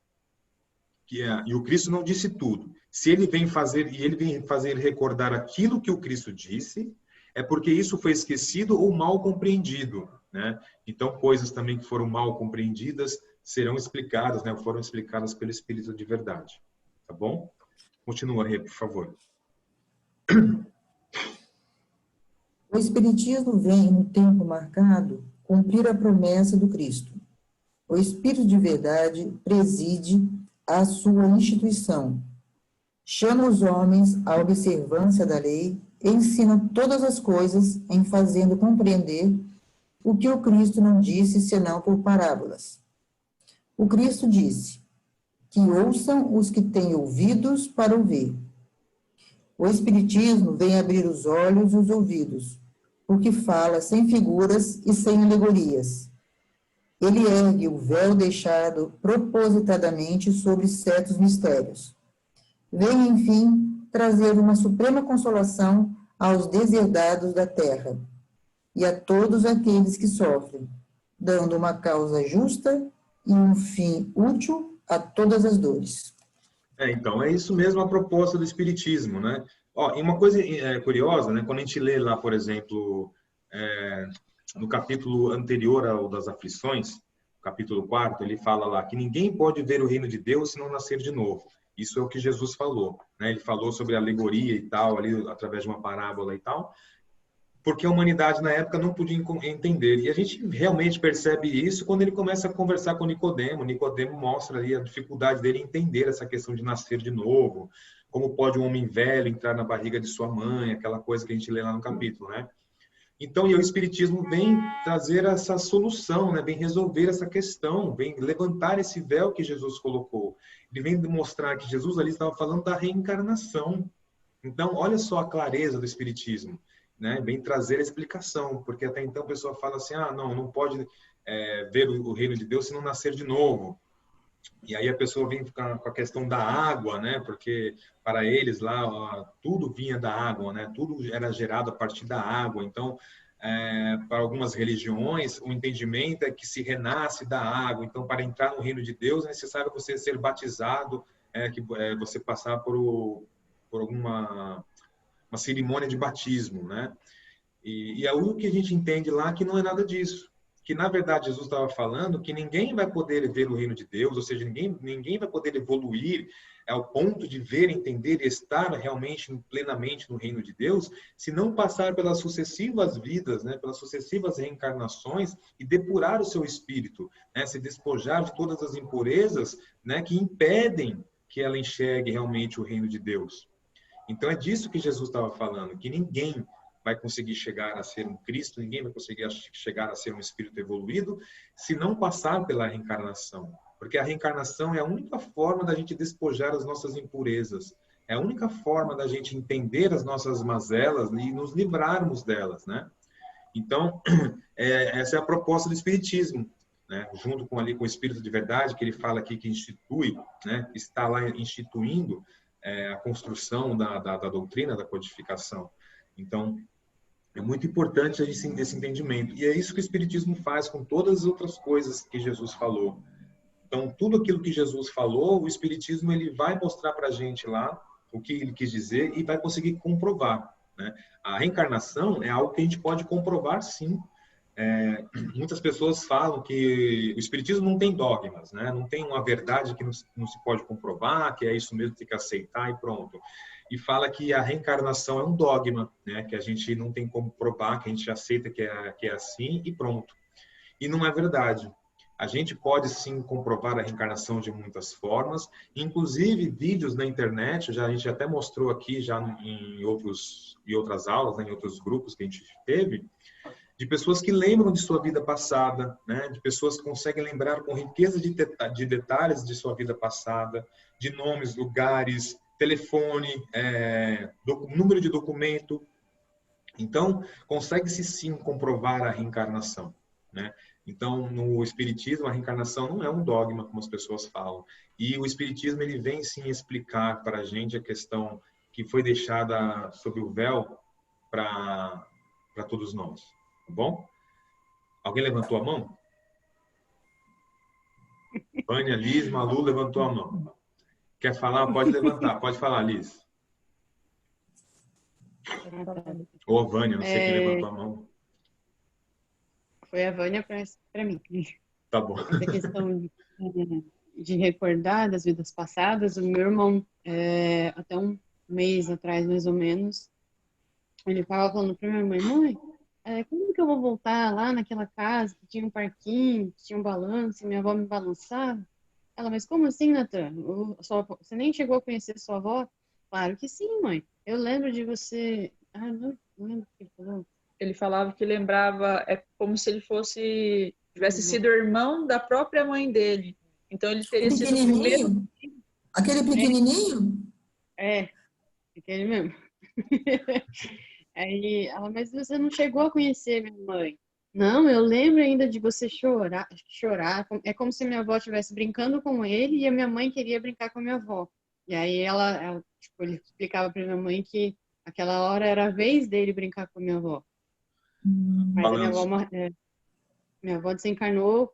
S1: e o Cristo não disse tudo. Se ele vem fazer recordar aquilo que o Cristo disse, é porque isso foi esquecido ou mal compreendido, né? Então, coisas também que foram mal compreendidas serão explicadas, né? Foram explicadas pelo Espírito de Verdade, tá bom? Continua, Rê, por favor.
S3: O Espiritismo vem, no tempo marcado, cumprir a promessa do Cristo. O Espírito de Verdade preside a sua instituição, chama os homens à observância da lei e ensina todas as coisas em fazendo compreender o que o Cristo não disse senão por parábolas. O Cristo disse que ouçam os que têm ouvidos para ouvir. O Espiritismo vem abrir os olhos e os ouvidos, porque fala sem figuras e sem alegorias. Ele ergue o véu deixado propositadamente sobre certos mistérios. Vem, enfim, trazer uma suprema consolação aos deserdados da terra e a todos aqueles que sofrem, dando uma causa justa e um fim útil a todas as dores.
S1: Então, é isso mesmo a proposta do Espiritismo, né? E uma coisa curiosa, né? Quando a gente lê lá, por exemplo, no capítulo anterior ao das aflições, capítulo 4, ele fala lá que ninguém pode ver o reino de Deus se não nascer de novo. Isso é o que Jesus falou, né? Ele falou sobre a alegoria e tal, ali através de uma parábola e tal. porque a humanidade na época não podia entender. E a gente realmente percebe isso quando ele começa a conversar com Nicodemo. Nicodemo mostra ali a dificuldade dele entender essa questão de nascer de novo, como pode um homem velho entrar na barriga de sua mãe, aquela coisa que a gente lê lá no capítulo, né? Então, e o Espiritismo vem trazer essa solução, né? Vem resolver essa questão, vem levantar esse véu que Jesus colocou. Ele vem demonstrar que Jesus ali estava falando da reencarnação. Então, olha só a clareza do Espiritismo, né? Vem trazer a explicação, porque até então a pessoa fala assim, não pode ver o reino de Deus se não nascer de novo. E aí a pessoa vem com a questão da água, né? Porque para eles lá tudo vinha da água, né? Tudo era gerado a partir da água. Então, para algumas religiões, o entendimento é que se renasce da água. Então, para entrar no reino de Deus, é necessário você ser batizado, você passar por alguma uma cerimônia de batismo, né? E é o que a gente entende lá que não é nada disso. Que, na verdade, Jesus estava falando que ninguém vai poder ver o reino de Deus, ou seja, ninguém vai poder evoluir ao ponto de ver, entender e estar realmente, plenamente no reino de Deus, se não passar pelas sucessivas vidas, né, pelas sucessivas reencarnações e depurar o seu espírito, né, se despojar de todas as impurezas, né, que impedem que ela enxergue realmente o reino de Deus. Então, é disso que Jesus estava falando, que ninguém vai conseguir chegar a ser um Cristo, ninguém vai conseguir chegar a ser um espírito evoluído se não passar pela reencarnação. Porque a reencarnação é a única forma da gente despojar as nossas impurezas. É a única forma da gente entender as nossas mazelas e nos livrarmos delas, né? Então, essa é a proposta do Espiritismo, né? Junto com o Espírito de Verdade, que ele fala aqui que institui, né? Está lá instituindo a construção da doutrina, da codificação. Então, é muito importante a gente ter esse entendimento. E é isso que o Espiritismo faz com todas as outras coisas que Jesus falou. Então, tudo aquilo que Jesus falou, o Espiritismo ele vai mostrar para a gente lá o que ele quis dizer e vai conseguir comprovar, né? A reencarnação é algo que a gente pode comprovar, sim. Muitas pessoas falam que o Espiritismo não tem dogmas, né? Não tem uma verdade que não se pode comprovar, que é isso mesmo, tem que aceitar e pronto. E fala que a reencarnação é um dogma, né? Que a gente não tem como provar, que a gente aceita que é assim e pronto. E não é verdade. A gente pode sim comprovar a reencarnação de muitas formas, inclusive vídeos na internet, a gente até mostrou aqui já em outras aulas, né? Em outros grupos que a gente teve, de pessoas que lembram de sua vida passada, né? De pessoas que conseguem lembrar com riqueza de detalhes de sua vida passada, de nomes, lugares, telefone, número de documento. Então, consegue-se sim comprovar a reencarnação, né? Então, no Espiritismo, a reencarnação não é um dogma, como as pessoas falam. E o Espiritismo ele vem sim explicar para a gente a questão que foi deixada sob o véu para todos nós. Tá bom? Alguém levantou a mão? Vânia, Liz, Malu levantou a mão. Quer falar? Pode levantar. Pode falar, Liz. Ou a Vânia, não sei quem levantou a mão.
S5: Foi a Vânia para mim.
S1: Tá bom.
S5: Essa questão de recordar das vidas passadas, o meu irmão, até um mês atrás, mais ou menos, ele estava falando para minha mãe, como que eu vou voltar lá naquela casa que tinha um parquinho, que tinha um balanço, e minha avó me balançava? Ela, mas como assim, Natan? Você nem chegou a conhecer sua avó? Claro que sim, mãe. Eu lembro de você... não lembro o que ele falou.
S2: Ele falava que lembrava, como se ele tivesse sido irmão da própria mãe dele. Então ele teria sido o primeiro...
S3: Aquele pequenininho?
S5: Aquele mesmo. Aí ela, mas você não chegou a conhecer minha mãe. Não, eu lembro ainda de você chorar. É como se minha avó estivesse brincando com ele e a minha mãe queria brincar com a minha avó. E aí ele explicava para minha mãe que aquela hora era a vez dele brincar com a minha avó. Mas a minha avó desencarnou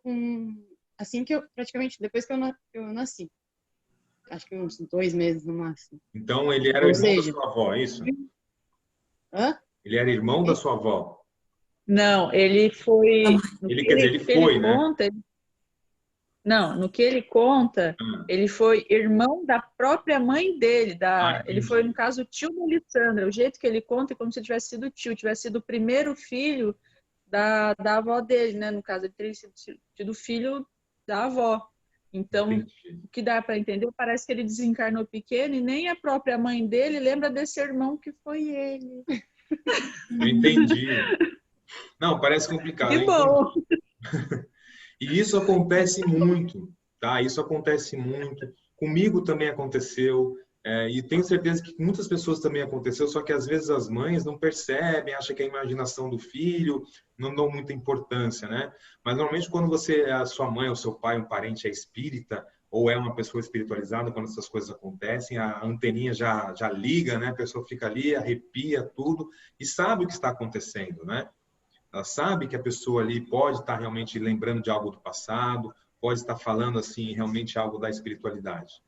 S5: assim que praticamente depois que eu nasci. Acho que uns 2 meses no máximo.
S1: Então ele era irmão da sua avó, é isso?
S5: Hã?
S1: Ele era irmão da sua avó?
S2: Não, ele foi...
S1: Ele foi, né?
S2: Conta, Não, no que ele conta,
S1: Ah,
S2: ele foi irmão da própria mãe dele. Ele foi, no
S1: entendi.
S2: caso, o tio da Alessandra. O jeito que ele conta é como se tivesse sido tio, tivesse sido o primeiro filho da avó dele, né? No caso, ele teria sido filho da avó. Então,
S1: Entendi.
S2: o que dá para entender, parece que ele desencarnou pequeno e nem a própria mãe dele lembra desse irmão que foi ele.
S1: Eu entendi. Não, parece complicado,
S2: Que
S1: eu
S2: bom!
S1: entendi. E isso acontece muito, tá? Isso acontece muito. Comigo também aconteceu, e tenho certeza que com muitas pessoas também aconteceu, só que às vezes as mães não percebem, acham que é a imaginação do filho, não dão muita importância, né? Mas normalmente quando a sua mãe ou seu pai, um parente é espírita, ou é uma pessoa espiritualizada, quando essas coisas acontecem, a anteninha já liga, né? A pessoa fica ali, arrepia tudo e sabe o que está acontecendo, né? Ela sabe que a pessoa ali pode estar realmente lembrando de algo do passado, pode estar falando assim realmente algo da espiritualidade.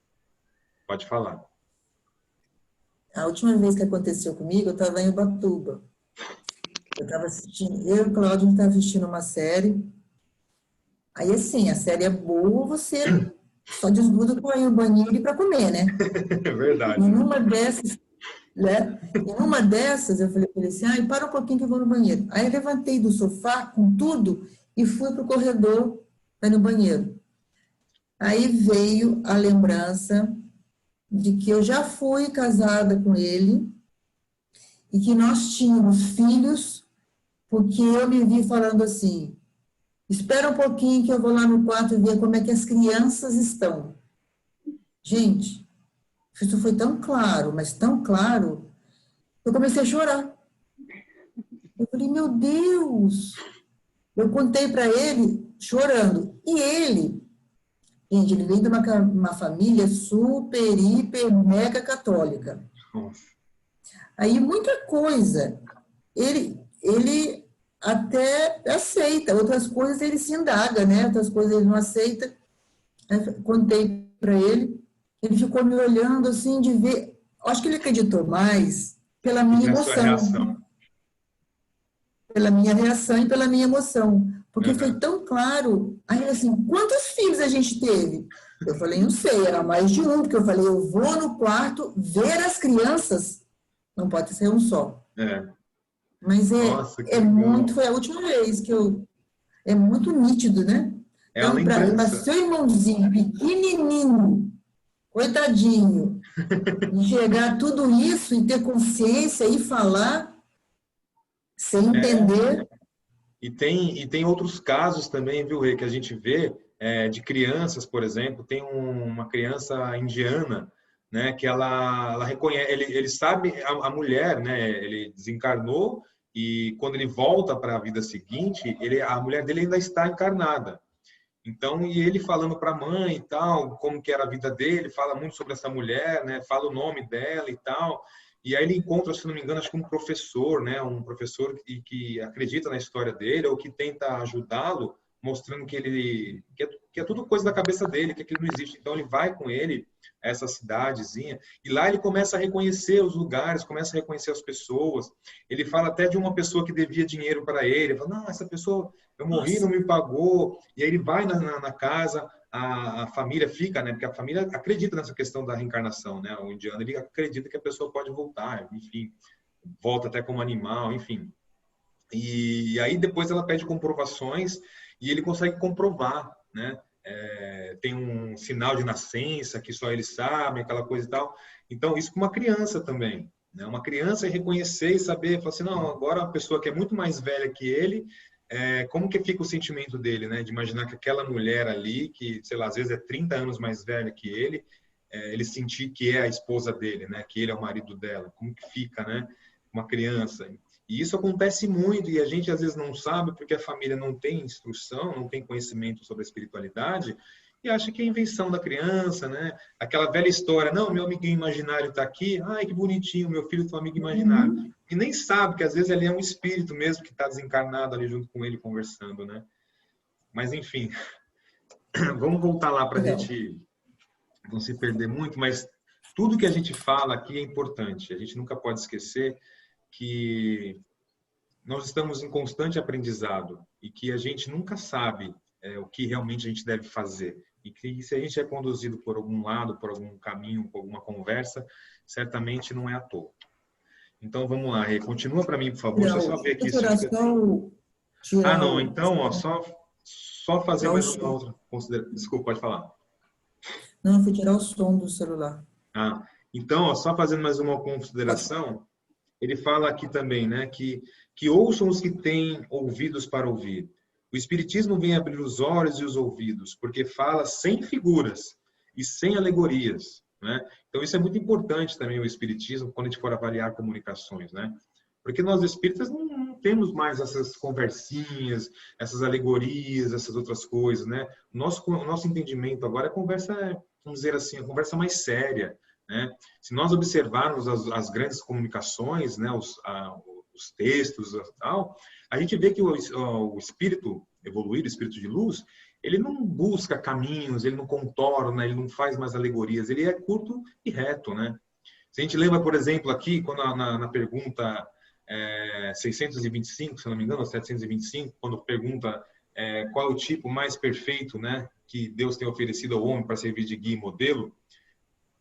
S1: Pode falar.
S3: A última vez que aconteceu comigo, eu estava em Ubatuba. Eu estava assistindo, eu e o Cláudio estava assistindo uma série. Aí, assim, a série é boa, você só desgruda para ir no banheiro e para comer, né?
S1: É
S3: E
S1: verdade, né?
S3: numa dessas, né? E numa dessas, eu falei para ele assim, ai, para um pouquinho que eu vou no banheiro. Aí eu levantei do sofá com tudo e fui para o corredor para ir no banheiro. Aí veio a lembrança de que eu já fui casada com ele e que nós tínhamos filhos, porque eu me vi falando assim, espera um pouquinho que eu vou lá no quarto ver como é que as crianças estão. Gente, isso foi tão claro, mas tão claro, eu comecei a chorar. Eu falei, meu Deus! Eu contei para ele chorando. E ele, gente, ele vem de uma família super, hiper, mega católica.
S1: Nossa.
S3: Aí muita coisa, ele até aceita, outras coisas ele se indaga, né? Outras coisas ele não aceita. Aí contei para ele ficou me olhando assim de ver, acho que ele acreditou mais pela
S1: E
S3: minha
S1: a sua
S3: emoção,
S1: reação?
S3: pela minha reação e pela minha emoção, porque foi
S1: Uhum.
S3: tão claro. Aí ele assim, quantos filhos a gente teve? Eu falei, não sei, era mais de um, porque eu falei, eu vou no quarto ver as crianças, não pode ser um só.
S1: É.
S3: Mas
S1: Nossa, que
S3: é muito,
S1: legal.
S3: foi a última vez que é muito nítido, né?
S1: É a
S3: Então, para
S1: lembrança.
S3: seu irmãozinho pequenininho, coitadinho, enxergar tudo isso e ter consciência e falar sem
S1: É.
S3: entender.
S1: E tem outros casos também, viu, Rê, que a gente vê de crianças, por exemplo, tem uma criança indiana, né, que ela reconhece, ele sabe, a mulher, né, ele desencarnou e quando ele volta para a vida seguinte, a mulher dele ainda está encarnada. Então, e ele falando para a mãe e tal, como que era a vida dele, fala muito sobre essa mulher, né? Fala o nome dela e tal. E aí ele encontra, se não me engano, acho que um professor, né? Um professor que acredita na história dele ou que tenta ajudá-lo, mostrando que é tudo coisa da cabeça dele, que aquilo não existe. Então ele vai com ele a essa cidadezinha e lá ele começa a reconhecer os lugares, começa a reconhecer as pessoas. Ele fala até de uma pessoa que devia dinheiro para ele. Ele fala, não, essa pessoa, eu morri, não me pagou. E aí ele vai na casa, a família fica, né? Porque a família acredita nessa questão da reencarnação, né? O indiano, ele acredita que a pessoa pode voltar, enfim, volta até como animal, enfim. E aí depois ela pede comprovações e ele consegue comprovar, né? Tem um sinal de nascença que só eles sabem, aquela coisa e tal. Então, isso com uma criança também, né? Uma criança reconhecer e saber, falar assim, não, agora a pessoa que é muito mais velha que ele, como que fica o sentimento dele, né? De imaginar que aquela mulher ali, que, sei lá, às vezes é 30 anos mais velha que ele sentir que é a esposa dele, né? Que ele é o marido dela. Como que fica, né? Uma criança. E isso acontece muito e a gente às vezes não sabe porque a família não tem instrução, não tem conhecimento sobre a espiritualidade e acha que é invenção da criança, né? Aquela velha história, não, meu amiguinho imaginário está aqui, ai que bonitinho, meu filho é teu amigo imaginário. E nem sabe que às vezes ele é um espírito mesmo que está desencarnado ali junto com ele conversando, né? Mas enfim, vamos voltar lá para a
S3: Legal.
S1: gente não se perder muito, mas tudo que a gente fala aqui é importante. A gente nunca pode esquecer que nós estamos em constante aprendizado e que a gente nunca sabe o que realmente a gente deve fazer. E que se a gente é conduzido por algum lado, por algum caminho, por alguma conversa, certamente não é à toa. Então, vamos lá, Rê. Continua para mim, por favor. Deixa eu só ver aqui. Não. Então, ó, só fazer mais uma outra consideração. Desculpa, pode falar.
S3: Não, eu fui tirar o som do celular.
S1: Então, ó, só fazendo mais uma consideração, ele fala aqui também, né, que ouçam os que têm ouvidos para ouvir. O Espiritismo vem abrir os olhos e os ouvidos, porque fala sem figuras e sem alegorias, né? Então, isso é muito importante também, o Espiritismo, quando a gente for avaliar comunicações, né? Porque nós espíritas não temos mais essas conversinhas, essas alegorias, essas outras coisas, né? O nosso entendimento agora é conversa, vamos dizer assim, a conversa mais séria, né? Se nós observarmos as grandes comunicações, né, os textos e tal, a gente vê que o espírito evoluído, o espírito de luz, ele não busca caminhos, ele não contorna, ele não faz mais alegorias, ele é curto e reto, né? Se a gente lembra, por exemplo, aqui, quando na pergunta 625, se não me engano, 725, quando pergunta qual é o tipo mais perfeito, né, que Deus tem oferecido ao homem para servir de guia e modelo,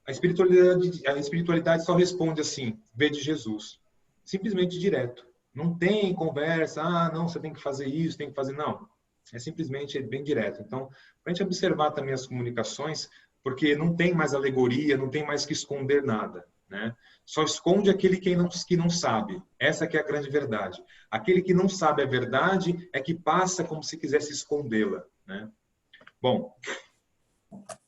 S1: a espiritualidade só responde assim: vede Jesus. Simplesmente direto. Não tem conversa, não, você tem que fazer isso, tem que fazer... Não. É simplesmente bem direto. Então, para a gente observar também as comunicações, porque não tem mais alegoria, não tem mais que esconder nada, né? Só esconde aquele que não sabe. Essa que é a grande verdade. Aquele que não sabe a verdade é que passa como se quisesse escondê-la, né? Bom...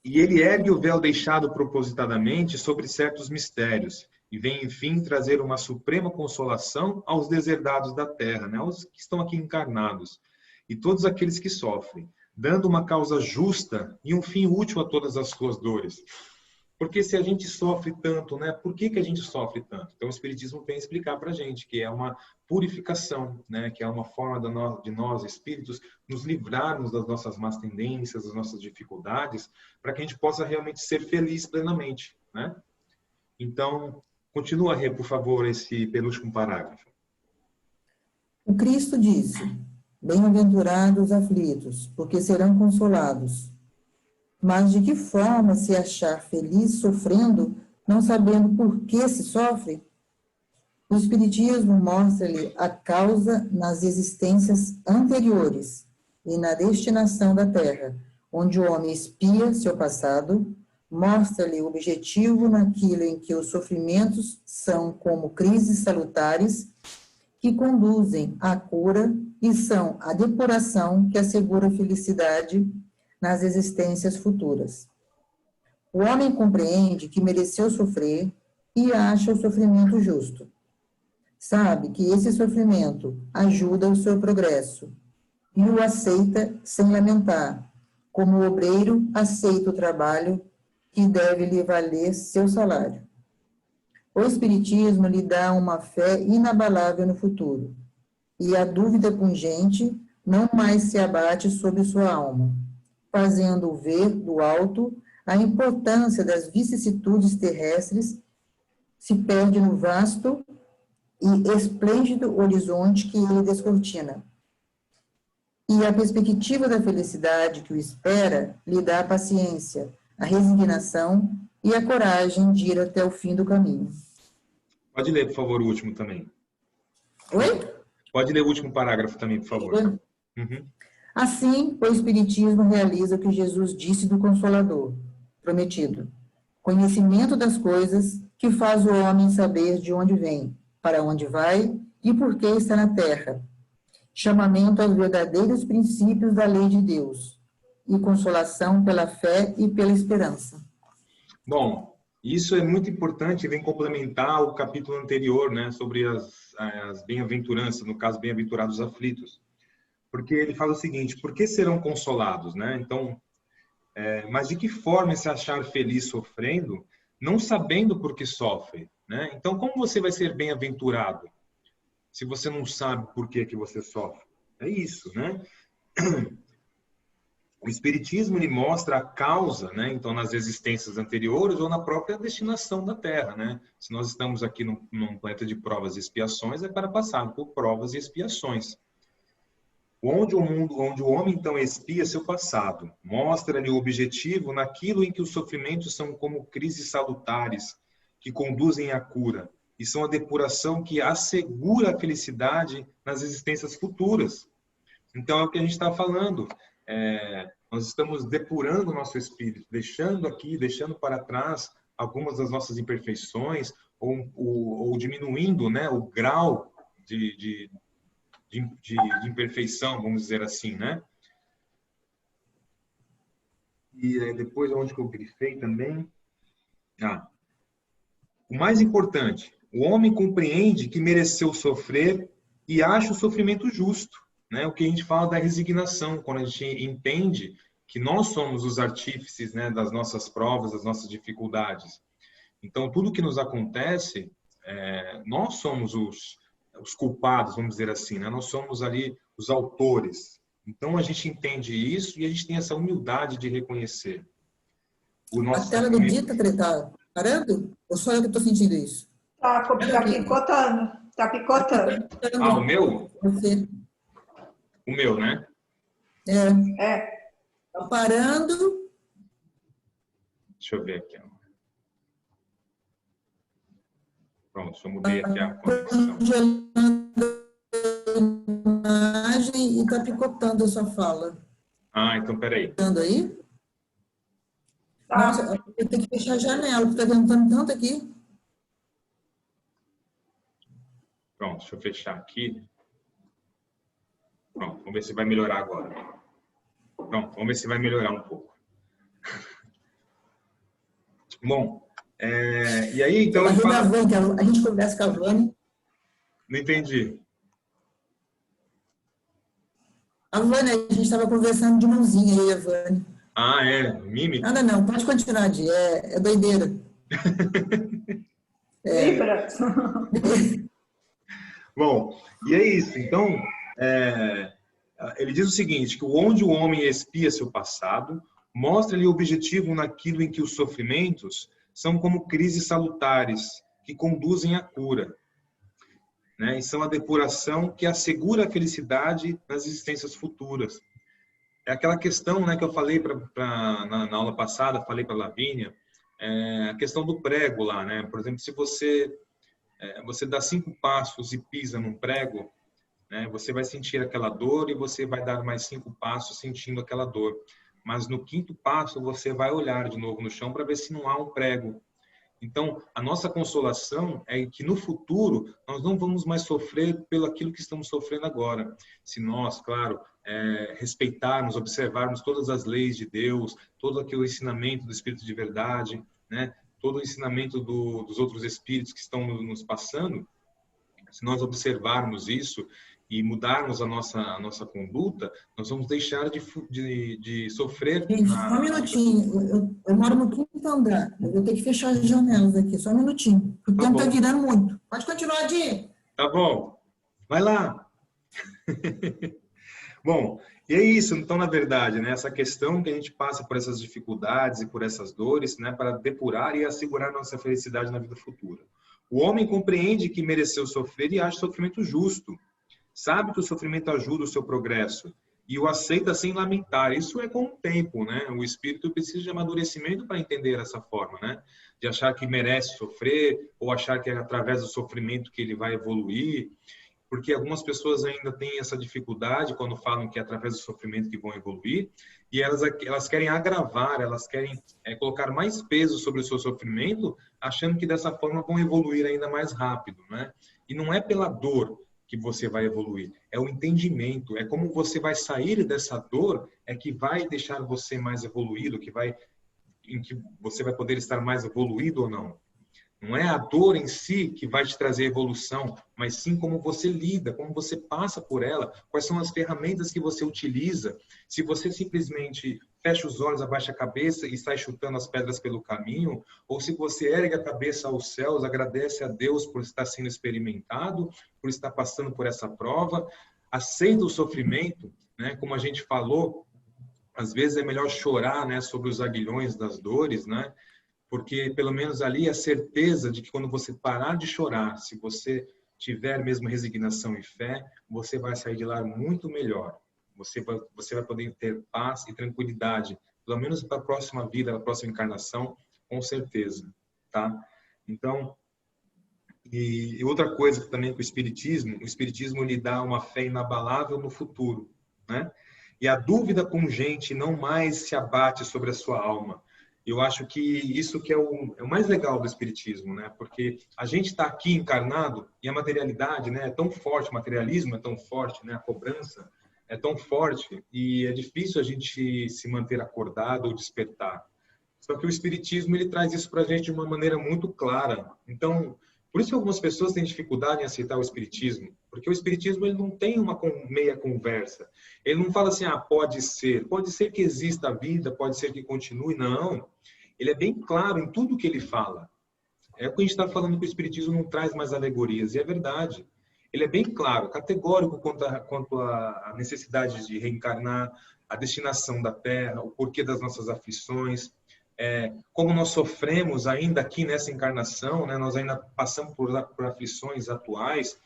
S1: E ele ergue o véu deixado propositadamente sobre certos mistérios e vem, enfim, trazer uma suprema consolação aos deserdados da terra, né? Aos que estão aqui encarnados, e todos aqueles que sofrem, dando uma causa justa e um fim útil a todas as suas dores. Porque se a gente sofre tanto, né? Por que a gente sofre tanto? Então o Espiritismo vem explicar para a gente que é uma purificação, né? Que é uma forma de nós, espíritos, nos livrarmos das nossas más tendências, das nossas dificuldades, para que a gente possa realmente ser feliz plenamente, né? Então, continua, Rê, por favor, esse penúltimo parágrafo.
S3: O Cristo disse: bem-aventurados os aflitos, porque serão consolados. Mas de que forma se achar feliz sofrendo, não sabendo por que se sofre? O Espiritismo mostra-lhe a causa nas existências anteriores e na destinação da Terra, onde o homem espia seu passado, mostra-lhe o objetivo naquilo em que os sofrimentos são como crises salutares que conduzem à cura e são a depuração que assegura a felicidade nas existências futuras. O homem compreende que mereceu sofrer e acha o sofrimento justo. Sabe que esse sofrimento ajuda o seu progresso e o aceita sem lamentar, como o obreiro aceita o trabalho que deve lhe valer seu salário. O Espiritismo lhe dá uma fé inabalável no futuro, e a dúvida pungente não mais se abate sobre sua alma, fazendo-o ver do alto a importância das vicissitudes terrestres, se perde no vasto e esplêndido horizonte que ele descortina. E a perspectiva da felicidade que o espera lhe dá a paciência, a resignação e a coragem de ir até o fim do caminho.
S1: Pode ler, por favor, o último também.
S3: Oi?
S1: Pode ler o último parágrafo também, por favor. Uhum.
S3: Assim, o Espiritismo realiza o que Jesus disse do Consolador, prometido: conhecimento das coisas que faz o homem saber de onde vem, para onde vai e por que está na terra. Chamamento aos verdadeiros princípios da lei de Deus e consolação pela fé e pela esperança.
S1: Bom, isso é muito importante, vem complementar o capítulo anterior, né, sobre as bem-aventuranças, no caso, bem-aventurados aflitos. Porque ele fala o seguinte: por que serão consolados, né? Então, mas de que forma se achar feliz sofrendo, não sabendo por que sofre, né? Então, como você vai ser bem-aventurado se você não sabe por que você sofre? É isso, né? O Espiritismo lhe mostra a causa, né? Então, nas existências anteriores ou na própria destinação da Terra, né? Se nós estamos aqui num planeta de provas e expiações, é para passar por provas e expiações. Onde o homem então expia seu passado, mostra-lhe o objetivo naquilo em que os sofrimentos são como crises salutares que conduzem à cura e são a depuração que assegura a felicidade nas existências futuras. Então é o que a gente está falando. Nós estamos depurando o nosso espírito, deixando para trás algumas das nossas imperfeições ou diminuindo, né, o grau de imperfeição, vamos dizer assim, né? E depois, onde que eu grifei também? O mais importante, o homem compreende que mereceu sofrer e acha o sofrimento justo, né? O que a gente fala da resignação, quando a gente entende que nós somos os artífices, né, das nossas provas, das nossas dificuldades. Então, tudo que nos acontece, nós somos os culpados, vamos dizer assim, né? Nós somos ali os autores. Então, a gente entende isso e a gente tem essa humildade de reconhecer o nosso
S3: A tela do Dita está parando? Ou só eu que estou sentindo isso?
S4: Tá picotando. Tá picotando.
S1: O meu?
S3: Você.
S1: O meu, né?
S3: Está parando.
S1: Deixa eu ver aqui. Pronto, eu mudei aqui a conexão.
S3: Imagem e está picotando a sua fala.
S1: Então peraí.
S3: Está aí? Nossa, eu tenho que fechar a janela, porque está ventando tanto aqui.
S1: Pronto, deixa eu fechar aqui. Pronto, vamos ver se vai melhorar agora. Pronto, vamos ver se vai melhorar um pouco. Bom, e aí, então...
S3: A gente conversa com a Vânia.
S1: Não entendi.
S3: A Vânia, a gente estava conversando de mãozinha aí, a Vânia.
S1: Mímica?
S3: Não, pode continuar, Di. É doideira.
S4: Libra.
S1: Bom, e é isso. Então, ele diz o seguinte, que onde o homem expia seu passado, mostra-lhe o objetivo naquilo em que os sofrimentos são como crises salutares que conduzem à cura, né? E são a depuração que assegura a felicidade nas existências futuras. É aquela questão, né, que eu falei na aula passada, falei para a Lavínia, a questão do prego lá, né? Por exemplo, se você dá 5 passos e pisa num prego, né, você vai sentir aquela dor e você vai dar mais 5 passos sentindo aquela dor. Mas no 5º passo você vai olhar de novo no chão para ver se não há um prego. Então, a nossa consolação é que no futuro nós não vamos mais sofrer pelo aquilo que estamos sofrendo agora. Se nós, claro, respeitarmos, observarmos todas as leis de Deus, todo aquele ensinamento do Espírito de verdade, né? Todo o ensinamento dos outros Espíritos que estão nos passando, se nós observarmos isso e mudarmos a nossa conduta, nós vamos deixar de sofrer.
S3: Gente, só um minutinho. Eu moro no 5º andar. Eu vou ter que fechar as janelas aqui. Só um minutinho. O tempo está virando muito. Pode continuar, Di.
S1: Tá bom. Vai lá. Bom, e é isso. Então, na verdade, né, essa questão que a gente passa por essas dificuldades e por essas dores, né, para depurar e assegurar nossa felicidade na vida futura. O homem compreende que mereceu sofrer e acha o sofrimento justo. Sabe que o sofrimento ajuda o seu progresso e o aceita sem lamentar. Isso é com o tempo, né? O espírito precisa de amadurecimento para entender essa forma, né? De achar que merece sofrer ou achar que é através do sofrimento que ele vai evoluir. Porque algumas pessoas ainda têm essa dificuldade quando falam que é através do sofrimento que vão evoluir e elas querem agravar, elas querem colocar mais peso sobre o seu sofrimento, achando que dessa forma vão evoluir ainda mais rápido, né? E não é pela dor que você vai evoluir, é o entendimento, é como você vai sair dessa dor, é que vai deixar você mais evoluído, em que você vai poder estar mais evoluído ou não. Não é a dor em si que vai te trazer evolução, mas sim como você lida, como você passa por ela, quais são as ferramentas que você utiliza. Se você simplesmente fecha os olhos, abaixa a cabeça e sai chutando as pedras pelo caminho, ou se você ergue a cabeça aos céus, agradece a Deus por estar sendo experimentado, por estar passando por essa prova, aceita o sofrimento, né? Como a gente falou, às vezes é melhor chorar, né, sobre os aguilhões das dores, né? Porque pelo menos ali a certeza de que quando você parar de chorar, se você tiver mesmo resignação e fé, você vai sair de lá muito melhor. você vai poder ter paz e tranquilidade, pelo menos para a próxima vida, a próxima encarnação, com certeza, tá? Então, e outra coisa também com o Espiritismo lhe dá uma fé inabalável no futuro, né? E a dúvida pungente não mais se abate sobre a sua alma. Eu acho que isso que é o mais legal do Espiritismo, né? Porque a gente está aqui encarnado e a materialidade, né, é tão forte, o materialismo é tão forte, né? A cobrança é tão forte e é difícil a gente se manter acordado ou despertar. Só que o Espiritismo ele traz isso para a gente de uma maneira muito clara. Então, por isso que algumas pessoas têm dificuldade em aceitar o Espiritismo, porque o Espiritismo ele não tem uma meia conversa. Ele não fala assim, pode ser que exista a vida, pode ser que continue. Não, ele é bem claro em tudo que ele fala. É o que a gente está falando que o Espiritismo não traz mais alegorias, e é verdade. Ele é bem claro, categórico quanto à necessidade de reencarnar, a destinação da Terra, o porquê das nossas aflições, como nós sofremos ainda aqui nessa encarnação, né? Nós ainda passamos por aflições atuais,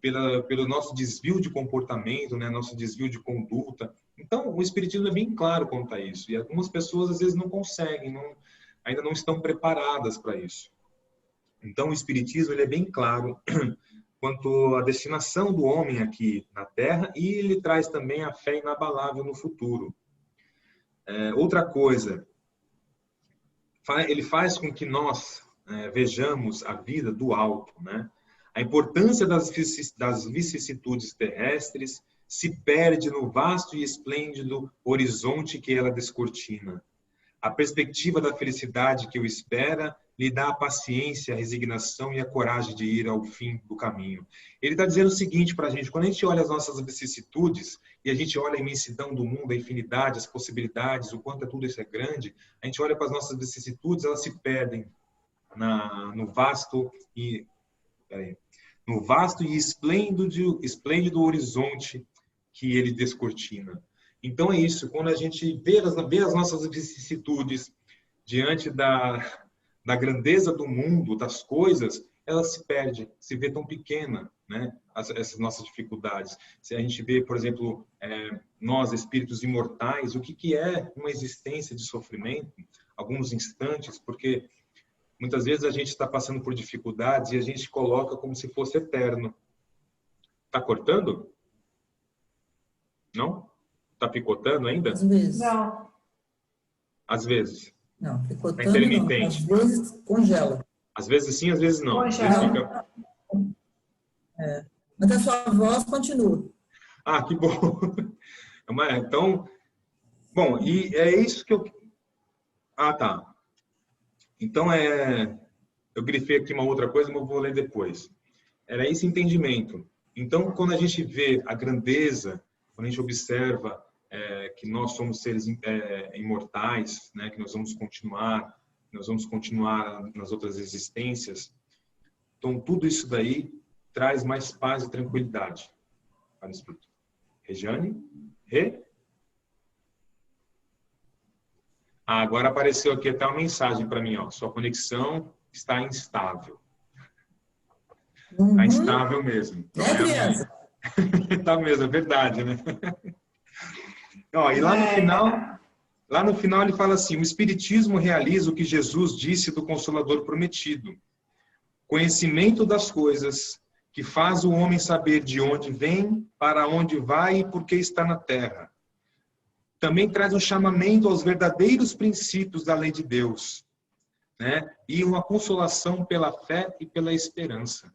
S1: pelo nosso desvio de comportamento, né? Nosso desvio de conduta. Então, o Espiritismo é bem claro quanto a isso. E algumas pessoas, às vezes, não conseguem, ainda não estão preparadas para isso. Então, o Espiritismo ele é bem claro quanto à destinação do homem aqui na Terra e ele traz também a fé inabalável no futuro. Outra coisa, ele faz com que nós vejamos a vida do alto, né? A importância das vicissitudes terrestres se perde no vasto e esplêndido horizonte que ela descortina. A perspectiva da felicidade que o espera lhe dá a paciência, a resignação e a coragem de ir ao fim do caminho. Ele está dizendo o seguinte para a gente, quando a gente olha as nossas vicissitudes e a gente olha a imensidão do mundo, a infinidade, as possibilidades, o quanto tudo isso é grande, a gente olha para as nossas vicissitudes, elas se perdem no vasto e esplêndido horizonte que ele descortina. Então é isso, quando a gente vê as nossas vicissitudes diante da grandeza do mundo, das coisas, ela se perde, se vê tão pequena, né? Essas nossas dificuldades. Se a gente vê, por exemplo, nós, espíritos imortais, o que é uma existência de sofrimento, alguns instantes, porque muitas vezes a gente está passando por dificuldades e a gente coloca como se fosse eterno. Está cortando? Não? Está picotando ainda?
S3: Às vezes.
S4: Não.
S1: Às vezes.
S3: Não,
S1: Tá
S3: picotando
S1: intermitente.
S3: não. Às vezes congela.
S1: Às vezes sim, às vezes não. Às vezes
S4: Congela.
S1: fica...
S3: Mas a sua voz continua.
S1: Ah, que bom. Então, bom, e é isso que eu... Ah, tá. Então, eu grifei aqui uma outra coisa, mas eu vou ler depois. Era esse entendimento. Então, quando a gente vê a grandeza, quando a gente observa que nós somos seres imortais, né, que nós vamos continuar nas outras existências, então tudo isso daí traz mais paz e tranquilidade para o espírito. Regiane? Agora apareceu aqui até uma mensagem para mim, ó. Sua conexão está instável. Está instável mesmo. Então,
S3: Criança?
S1: Tá mesmo, é verdade, né? Ó, e lá no final ele fala assim, o Espiritismo realiza o que Jesus disse do Consolador prometido. Conhecimento das coisas, que faz o homem saber de onde vem, para onde vai e por que está na terra. Também traz um chamamento aos verdadeiros princípios da lei de Deus, né? E uma consolação pela fé e pela esperança.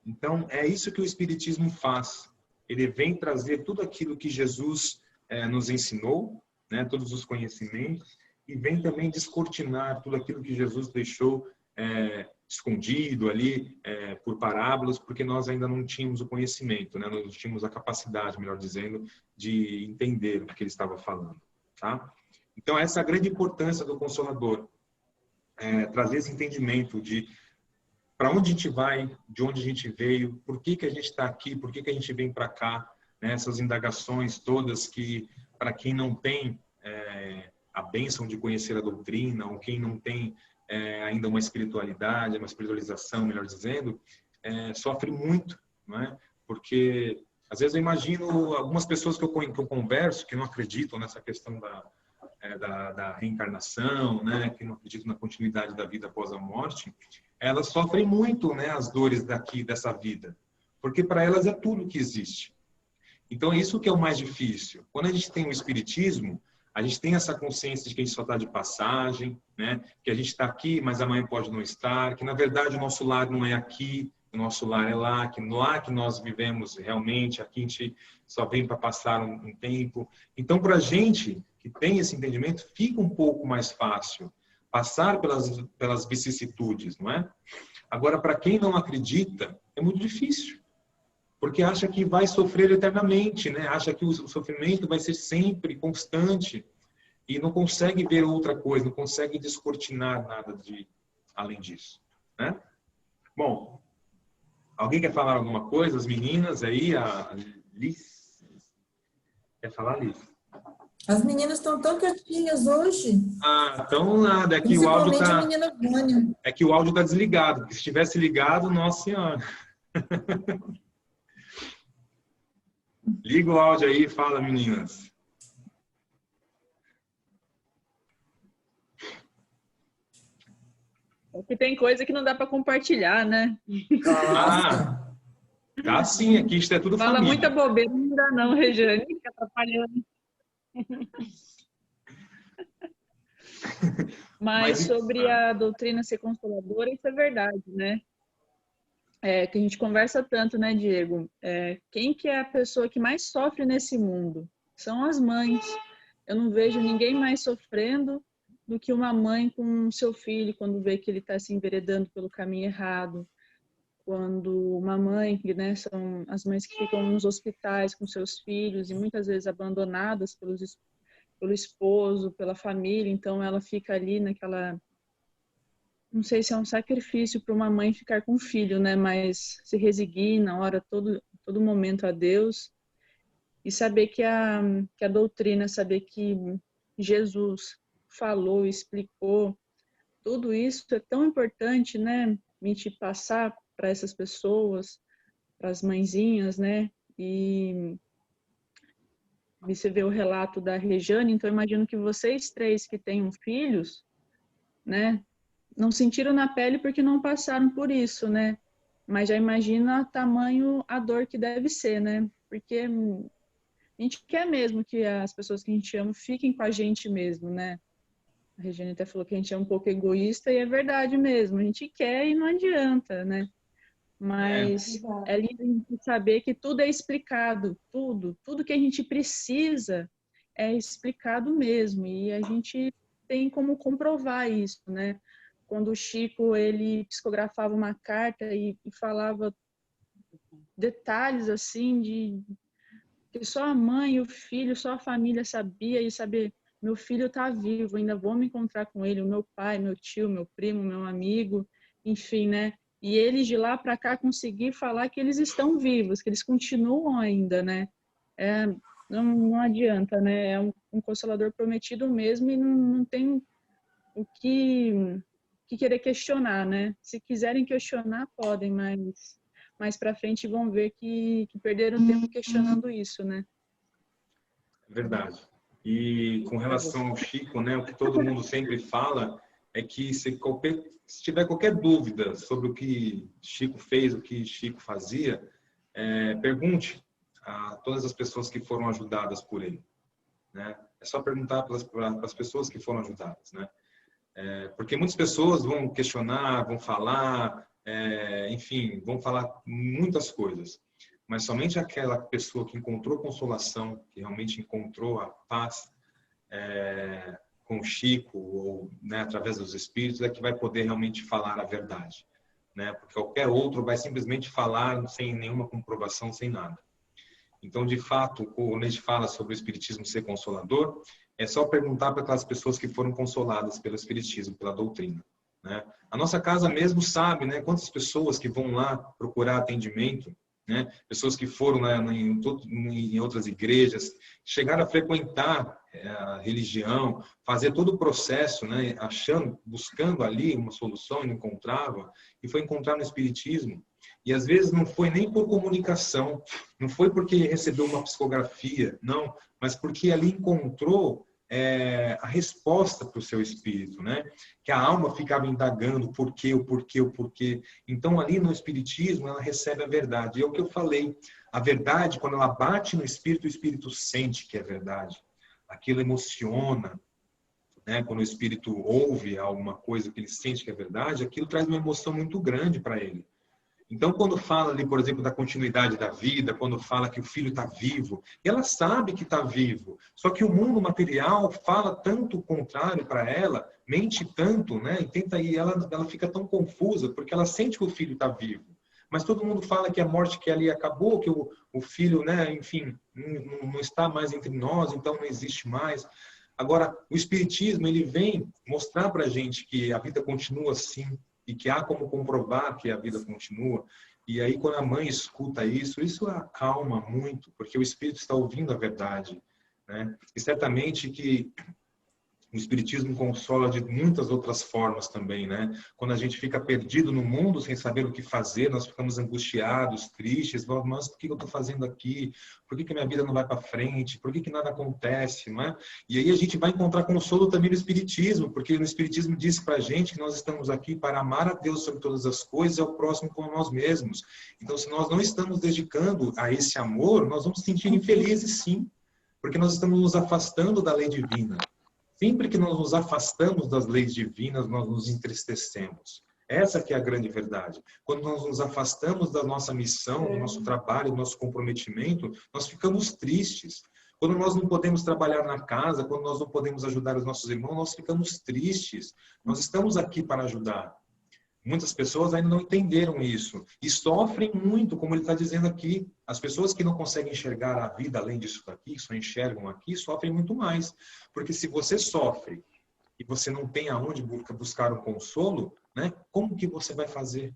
S1: Então, é isso que o Espiritismo faz. Ele vem trazer tudo aquilo que Jesus nos ensinou, né? Todos os conhecimentos, e vem também descortinar tudo aquilo que Jesus deixou escondido ali por parábolas, porque nós ainda não tínhamos o conhecimento, né? Nós não tínhamos a capacidade, melhor dizendo, de entender o que ele estava falando, tá? Então, essa é a grande importância do Consolador, trazer esse entendimento de para onde a gente vai, de onde a gente veio, por que a gente está aqui, por que a gente vem para cá, né? Essas indagações todas que, para quem não tem a bênção de conhecer a doutrina, ou quem não tem ainda uma espiritualidade, uma espiritualização, melhor dizendo, sofre muito, não é? Porque Às vezes eu imagino algumas pessoas que eu converso, que não acreditam nessa questão da reencarnação, né, que não acreditam na continuidade da vida após a morte, elas sofrem muito, né, as dores dessa vida, porque para elas é tudo que existe. Então, é isso que é o mais difícil. Quando a gente tem o espiritismo, a gente tem essa consciência de que a gente só está de passagem, né, que a gente está aqui, mas amanhã pode não estar, que na verdade o nosso lar não é aqui, o nosso lar é lá que nós vivemos realmente, aqui a gente só vem para passar um tempo. Então, para a gente que tem esse entendimento, fica um pouco mais fácil passar pelas vicissitudes, não é? Agora, para quem não acredita, é muito difícil, porque acha que vai sofrer eternamente, né? Acha que o sofrimento vai ser sempre constante e não consegue ver outra coisa, não consegue descortinar nada além disso, né? Bom, alguém quer falar alguma coisa? As meninas aí, a Liz. Quer falar, Liz?
S3: As meninas estão tão quietinhas hoje.
S1: Ah, então nada. É que o áudio
S3: Principalmente a menina Vânia.
S1: É que o áudio está desligado. Porque se estivesse ligado, nossa senhora. Liga o áudio aí e fala, meninas.
S2: Porque tem coisa que não dá para compartilhar, né?
S1: Ah, dá sim. Aqui isso é tudo
S2: Fala
S1: família.
S2: muita bobeira, não dá não, Regiane. Fica atrapalhando. Mas sobre a doutrina ser consoladora, isso é verdade, né? Que a gente conversa tanto, né, Diego? Quem que é a pessoa que mais sofre nesse mundo? São as mães. Eu não vejo ninguém mais sofrendo do que uma mãe com seu filho, quando vê que ele está se enveredando pelo caminho errado. Quando uma mãe, né, são as mães que ficam nos hospitais com seus filhos e muitas vezes abandonadas pelo esposo, pela família, então ela fica ali naquela... Não sei se é um sacrifício para uma mãe ficar com o filho, né? Mas se resigna, ora todo momento a Deus e saber que a doutrina, saber que Jesus falou, explicou, tudo isso é tão importante, né? A gente passar para essas pessoas, para as mãezinhas, né? E você vê o relato da Regiane, então eu imagino que vocês três que tenham filhos, né? Não sentiram na pele porque não passaram por isso, né? Mas já imagina tamanho a dor que deve ser, né? Porque a gente quer mesmo que as pessoas que a gente ama fiquem com a gente mesmo, né? A Regiane até falou que a gente é um pouco egoísta e é verdade mesmo. A gente quer e não adianta, né? Mas é lindo saber que tudo é explicado, tudo que a gente precisa é explicado mesmo. E a gente tem como comprovar isso, né? Quando o Chico, ele psicografava uma carta e falava detalhes assim de que só a mãe, o filho, só a família sabia e saber, meu filho está vivo, ainda vou me encontrar com ele, o meu pai, meu tio, meu primo, meu amigo, enfim, né? E eles de lá para cá conseguir falar que eles estão vivos, que eles continuam ainda, né? Não adianta, né? É um consolador prometido mesmo e não tem o que querer questionar, né? Se quiserem questionar, podem, mas mais para frente vão ver que perderam tempo questionando isso, né?
S1: Verdade. E com relação ao Chico, né, o que todo mundo sempre fala é que se tiver qualquer dúvida sobre o que Chico fez, o que Chico fazia, pergunte a todas as pessoas que foram ajudadas por ele, né? É só perguntar para as pessoas que foram ajudadas, né? Porque muitas pessoas vão questionar, vão falar, enfim, vão falar muitas coisas. Mas somente aquela pessoa que encontrou consolação, que realmente encontrou a paz com o Chico, ou, né, através dos espíritos, é que vai poder realmente falar a verdade, né? Porque qualquer outro vai simplesmente falar sem nenhuma comprovação, sem nada. Então, de fato, quando a gente fala sobre o espiritismo ser consolador, é só perguntar para aquelas pessoas que foram consoladas pelo espiritismo, pela doutrina, né? A nossa casa mesmo sabe, né, quantas pessoas que vão lá procurar atendimento, né? Pessoas que foram, né, em outras igrejas, chegaram a frequentar a religião, fazer todo o processo, né, buscando ali uma solução e não encontrava, e foi encontrar no espiritismo. E às vezes não foi nem por comunicação, não foi porque recebeu uma psicografia, não, mas porque ali encontrou a resposta para o seu espírito, né? Que a alma ficava indagando o porquê, o porquê, o porquê. Então ali no espiritismo ela recebe a verdade. E é o que eu falei, a verdade, quando ela bate no espírito, o espírito sente que é verdade. Aquilo emociona, né? Quando o espírito ouve alguma coisa que ele sente que é verdade, aquilo traz uma emoção muito grande para ele. Então, quando fala ali, por exemplo, da continuidade da vida, quando fala que o filho está vivo, ela sabe que está vivo. Só que o mundo material fala tanto o contrário para ela, mente tanto, né? E tenta ir, ela fica tão confusa, porque ela sente que o filho está vivo. Mas todo mundo fala que a morte que ali acabou, que o filho, né? Enfim, não está mais entre nós, então não existe mais. Agora, o Espiritismo, ele vem mostrar para a gente que a vida continua assim, e que há como comprovar que a vida continua. E aí, quando a mãe escuta isso, isso a acalma muito, porque o espírito está ouvindo a verdade, né? E certamente que o espiritismo consola de muitas outras formas também, né? Quando a gente fica perdido no mundo sem saber o que fazer, nós ficamos angustiados, tristes, mas o que eu estou fazendo aqui? Por que minha vida não vai para frente? Por que nada acontece, não é? E aí a gente vai encontrar consolo também no espiritismo, porque no espiritismo diz para a gente que nós estamos aqui para amar a Deus sobre todas as coisas e ao próximo como nós mesmos. Então, se nós não estamos dedicando a esse amor, nós vamos se sentir infelizes, sim, porque nós estamos nos afastando da lei divina. Sempre que nós nos afastamos das leis divinas, nós nos entristecemos. Essa que é a grande verdade. Quando nós nos afastamos da nossa missão, do nosso trabalho, do nosso comprometimento, nós ficamos tristes. Quando nós não podemos trabalhar na casa, quando nós não podemos ajudar os nossos irmãos, nós ficamos tristes. Nós estamos aqui para ajudar. Muitas pessoas ainda não entenderam isso e sofrem muito, como ele está dizendo aqui. As pessoas que não conseguem enxergar a vida além disso daqui, só enxergam aqui, sofrem muito mais. Porque se você sofre e você não tem aonde buscar um consolo, né, como que você vai fazer?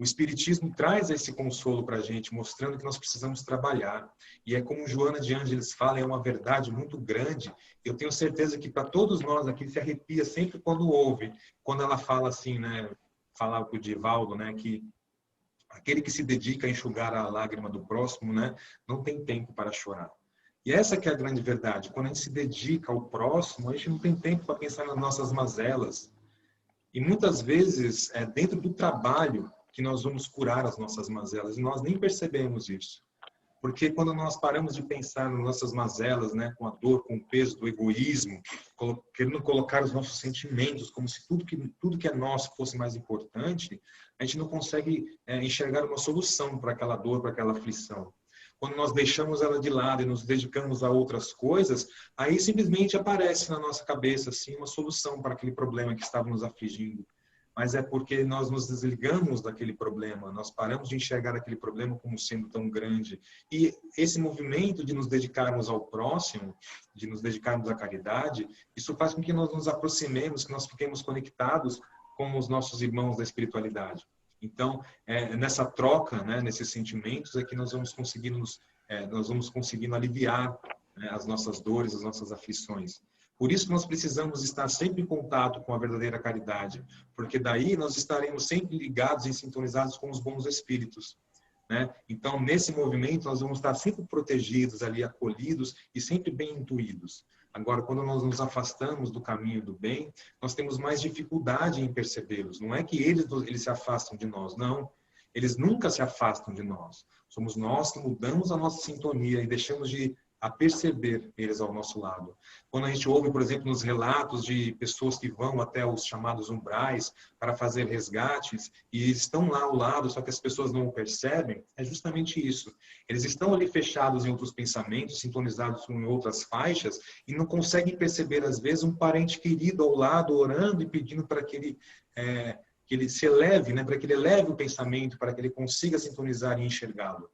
S1: O Espiritismo traz esse consolo para a gente, mostrando que nós precisamos trabalhar. E é como Joana de Ângeles fala, é uma verdade muito grande. Eu tenho certeza que para todos nós aqui se arrepia sempre quando ouve, quando ela fala assim, né? Falava com o Divaldo, né? Que aquele que se dedica a enxugar a lágrima do próximo, né? Não tem tempo para chorar. E essa que é a grande verdade. Quando a gente se dedica ao próximo, a gente não tem tempo para pensar nas nossas mazelas. E muitas vezes, dentro do trabalho, que nós vamos curar as nossas mazelas, e nós nem percebemos isso. Porque quando nós paramos de pensar nas nossas mazelas, né, com a dor, com o peso do egoísmo, querendo colocar os nossos sentimentos como se tudo que é nosso fosse mais importante, a gente não consegue enxergar uma solução para aquela dor, para aquela aflição. Quando nós deixamos ela de lado e nos dedicamos a outras coisas, aí simplesmente aparece na nossa cabeça assim, uma solução para aquele problema que estava nos afligindo. Mas é porque nós nos desligamos daquele problema, nós paramos de enxergar aquele problema como sendo tão grande. E esse movimento de nos dedicarmos ao próximo, de nos dedicarmos à caridade, isso faz com que nós nos aproximemos, que nós fiquemos conectados com os nossos irmãos da espiritualidade. Então, nessa troca, né, nesses sentimentos, é que nós vamos conseguindo, aliviar, né, as nossas dores, as nossas aflições. Por isso que nós precisamos estar sempre em contato com a verdadeira caridade, porque daí nós estaremos sempre ligados e sintonizados com os bons espíritos, né? Então, nesse movimento, nós vamos estar sempre protegidos ali, acolhidos e sempre bem intuídos. Agora, quando nós nos afastamos do caminho do bem, nós temos mais dificuldade em percebê-los. Não é que eles se afastam de nós, não. Eles nunca se afastam de nós. Somos nós que mudamos a nossa sintonia e deixamos de perceber eles ao nosso lado. Quando a gente ouve, por exemplo, nos relatos de pessoas que vão até os chamados umbrais para fazer resgates e estão lá ao lado, só que as pessoas não o percebem, é justamente isso. Eles estão ali fechados em outros pensamentos, sintonizados com outras faixas e não conseguem perceber, às vezes, um parente querido ao lado, orando e pedindo para que ele se eleve, né, para que ele eleve o pensamento, para que ele consiga sintonizar e enxergá-lo.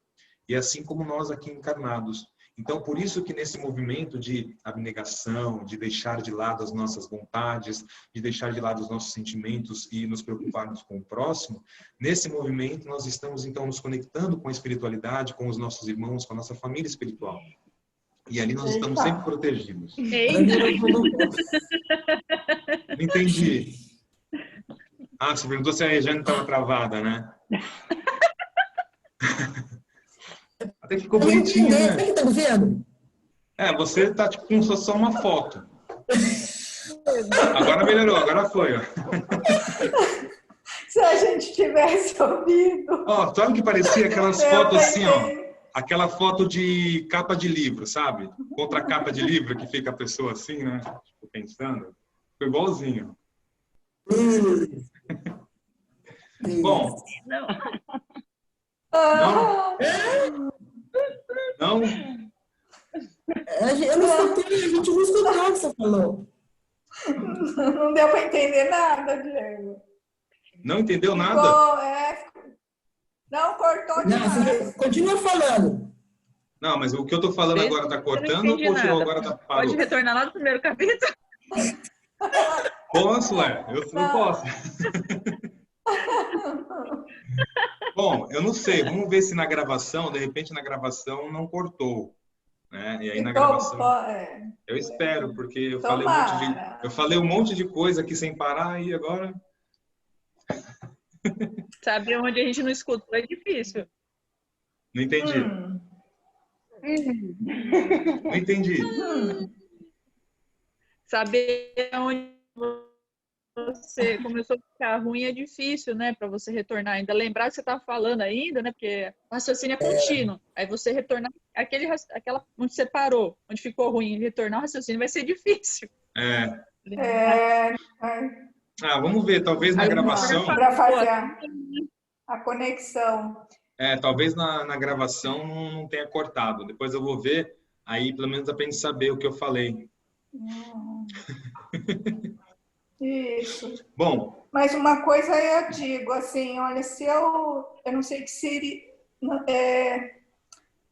S1: E assim como nós aqui encarnados. Então, por isso que nesse movimento de abnegação, de deixar de lado as nossas vontades, de deixar de lado os nossos sentimentos e nos preocuparmos com o próximo, nesse movimento nós estamos, então, nos conectando com a espiritualidade, com os nossos irmãos, com a nossa família espiritual. E ali nós estamos sempre protegidos. Não entendi. Ah, você perguntou se a Regiane estava travada, né? Até que ficou
S3: Eu não
S1: bonitinho,
S3: entendi.
S1: né?
S3: Será que tá me vendo?
S1: Você tá tipo como se fosse só uma foto. Agora melhorou, agora foi, ó.
S4: Se a gente tivesse ouvido,
S1: Ó, sabe o que parecia aquelas
S4: eu
S1: fotos assim, ó?
S4: pensei,
S1: Aquela foto de capa de livro, sabe? Contra a capa de livro que fica a pessoa assim, né? Tipo, pensando. Foi igualzinho.
S3: Isso,
S1: Bom,
S3: isso.
S2: Não.
S1: não?
S4: ah,
S1: Não?
S3: Eu não escutei, a gente não escutou o que você falou.
S4: não deu para entender nada, Diego.
S1: Não entendeu nada?
S4: Ficou, não, cortou
S3: Não,
S4: demais.
S3: você continua falando.
S1: Não, mas o que eu tô falando
S2: Desde
S1: agora tá
S2: eu não
S1: cortando ou
S2: entendi
S1: continuou
S2: nada.
S1: agora tá
S2: Pode
S1: parou?
S2: retornar lá do primeiro capítulo?
S1: Posso, é? Eu posso. Bom, eu não sei. Vamos ver se na gravação, de repente na gravação não cortou, né? E aí na
S4: Ficou,
S1: gravação eu espero, porque
S4: tomara.
S1: eu falei um monte de coisa aqui sem parar e agora
S2: Saber onde a gente não escutou é difícil.
S1: não entendi. Não entendi.
S2: Saber onde você começou a ficar ruim é difícil, né? Para você retornar ainda. Lembrar que você estava falando ainda, né? Porque o raciocínio é contínuo. Aí você retornar aquela onde você parou, onde ficou ruim, retornar o raciocínio vai ser difícil.
S1: Vamos ver, talvez na gravação.
S4: Para fazer a conexão.
S1: Talvez na gravação não tenha cortado. Depois eu vou ver, aí pelo menos dá pra gente saber o que eu falei.
S4: Isso.
S1: Bom.
S4: Mas uma coisa eu digo, assim, olha, se eu não sei que seria,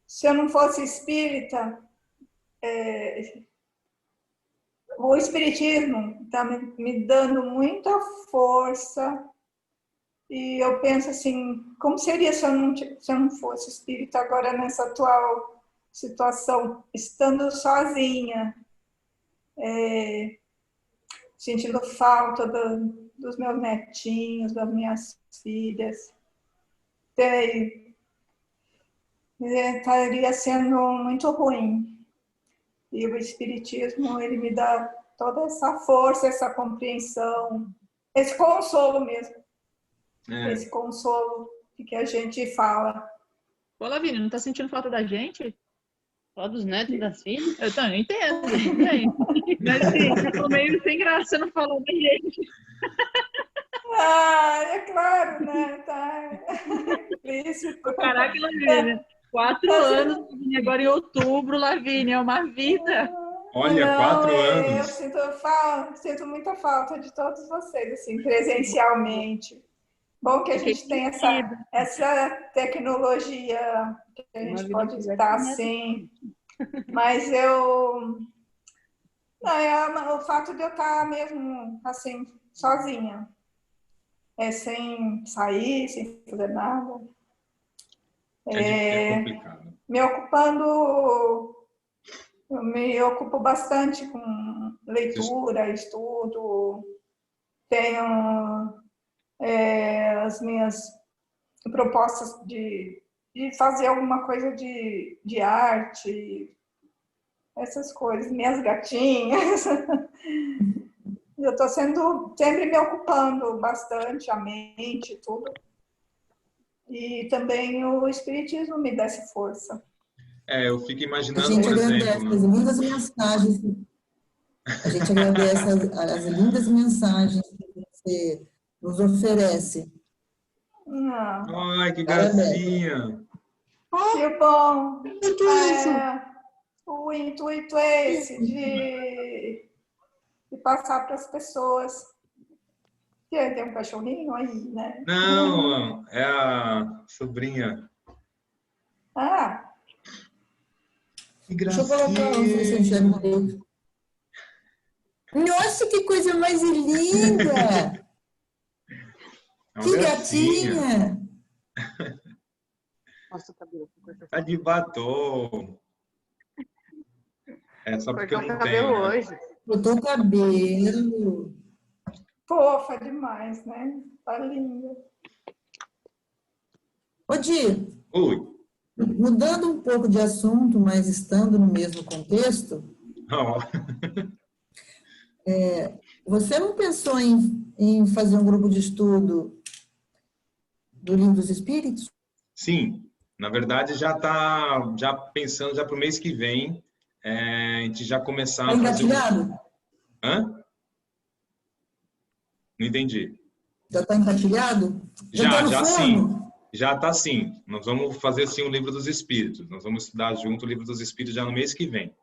S4: se eu não fosse espírita, o espiritismo está me dando muita força e eu penso assim, como seria se eu não fosse espírita agora nessa atual situação, estando sozinha, sentindo falta dos meus netinhos, das minhas filhas. Estaria sendo muito ruim. E o espiritismo, ele me dá toda essa força, essa compreensão, esse consolo mesmo. Esse consolo que a gente fala.
S2: Ô, Lavínia, não tá sentindo falta da gente?
S5: Só dos netos e das filhas?
S2: Eu também entendo, também. Mas assim, ficou meio sem graça, você não falou da gente.
S4: É claro, né? Tá explícito.
S2: Caraca, Lavínia. 4 anos, agora em outubro, Lavínia, é uma vida.
S1: Olha, 4 anos.
S4: Eu sinto muita falta de todos vocês, assim, presencialmente. Bom que a gente tem essa tecnologia que a gente pode estar assim, mas o fato de eu estar mesmo assim, sozinha, sem sair, sem fazer nada,
S1: É complicado.
S4: eu me ocupo bastante com leitura, estudo, tenho as minhas propostas de fazer alguma coisa de arte, essas coisas, minhas gatinhas. Eu estou sempre me ocupando bastante, a mente, tudo. E também o espiritismo me dá essa força.
S1: Eu fico
S3: A
S1: imaginando,
S3: gente
S1: por
S3: agradece
S1: exemplo,
S3: as lindas mensagens. A gente agradece as lindas mensagens que você nos oferece.
S1: Ai, que gracinha!
S4: Que bom! O intuito é esse, de passar para as pessoas. Tem um cachorrinho aí, né?
S1: Não, é a sobrinha. Que
S3: Deixa eu colocar ver se eu enxergo direito. Nossa, que coisa mais linda! Que gatinha!
S5: Nossa, o cabelo.
S1: Tá de batom. Só porque eu não
S5: cabelo
S1: tenho, né?
S5: hoje.
S3: Botou o cabelo.
S4: Fofa demais, né? Tá linda.
S3: Ô, Di,
S1: Oi.
S3: Mudando um pouco de assunto, mas estando no mesmo contexto,
S1: Ó,
S3: você não pensou em fazer um grupo de estudo do Livro dos Espíritos?
S1: sim, na verdade já está já pensando já para o mês que vem, a gente já começar
S3: Está
S1: a fazer um...
S3: engatilhado?
S1: Hã? Não entendi.
S3: Já está engatilhado? Já está no
S1: Já sim.
S3: forno?
S1: Já está sim. Nós vamos fazer sim o Livro dos Espíritos. Nós vamos estudar junto o Livro dos Espíritos já no mês que vem.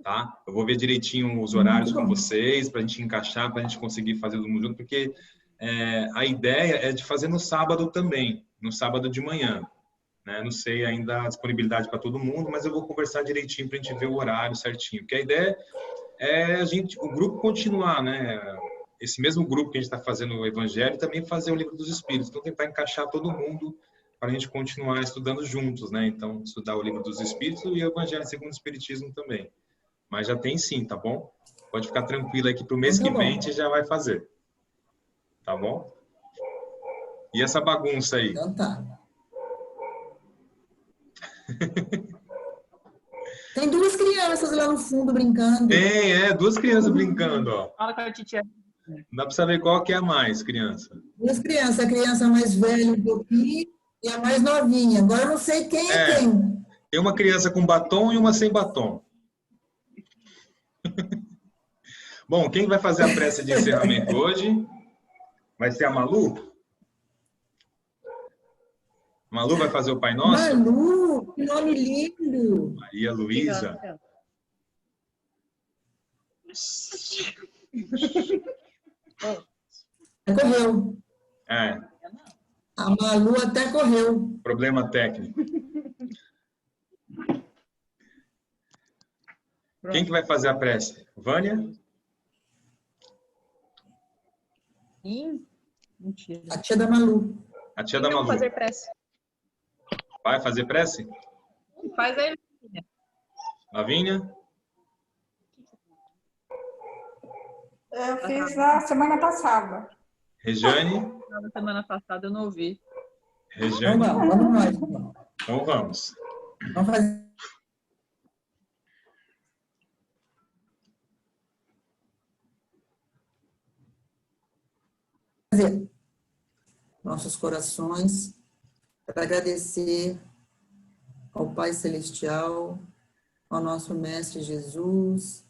S1: Tá? Eu vou ver direitinho os horários com vocês, para a gente encaixar, para a gente conseguir fazer todo mundo junto, porque a ideia é de fazer no sábado também, no sábado de manhã. Né? Não sei ainda a disponibilidade para todo mundo, mas eu vou conversar direitinho para a gente ver o horário certinho. Porque a ideia é o grupo continuar, né? Esse mesmo grupo que a gente está fazendo o Evangelho, também fazer o Livro dos Espíritos. Então, tentar encaixar todo mundo para a gente continuar estudando juntos, né? Então, estudar o Livro dos Espíritos e o Evangelho segundo o Espiritismo também. Mas já tem sim, tá bom? Pode ficar tranquilo aí que para o mês que vem a gente já vai fazer. Tá bom? E essa bagunça aí?
S3: Então tá. Tem duas crianças lá no fundo brincando.
S1: Tem, duas crianças brincando, ó.
S2: Fala com a titia.
S1: Dá para saber qual que é a mais, criança.
S3: Duas crianças, a criança mais velha um pouquinho e a mais novinha. Agora eu não sei quem é quem.
S1: Tem uma criança com batom e uma sem batom. Bom, quem vai fazer a prece de encerramento hoje vai ser a Malu? Malu vai fazer o Pai Nosso?
S3: Malu, que nome lindo!
S1: Maria Luísa.
S3: Correu. A Malu até correu.
S1: Problema técnico. Quem que vai fazer a prece? Vânia?
S2: Sim. Mentira.
S3: A tia da Malu.
S1: A tia da Malu.
S2: Vamos fazer prece.
S1: Vai fazer prece?
S2: Faz aí.
S1: Lavínia?
S4: Eu fiz na semana passada.
S1: Rejane?
S2: Na semana passada eu não ouvi.
S1: Rejane?
S3: Vamos nós.
S1: Então vamos.
S3: Vamos fazer nossos corações para agradecer ao Pai Celestial, ao nosso Mestre Jesus,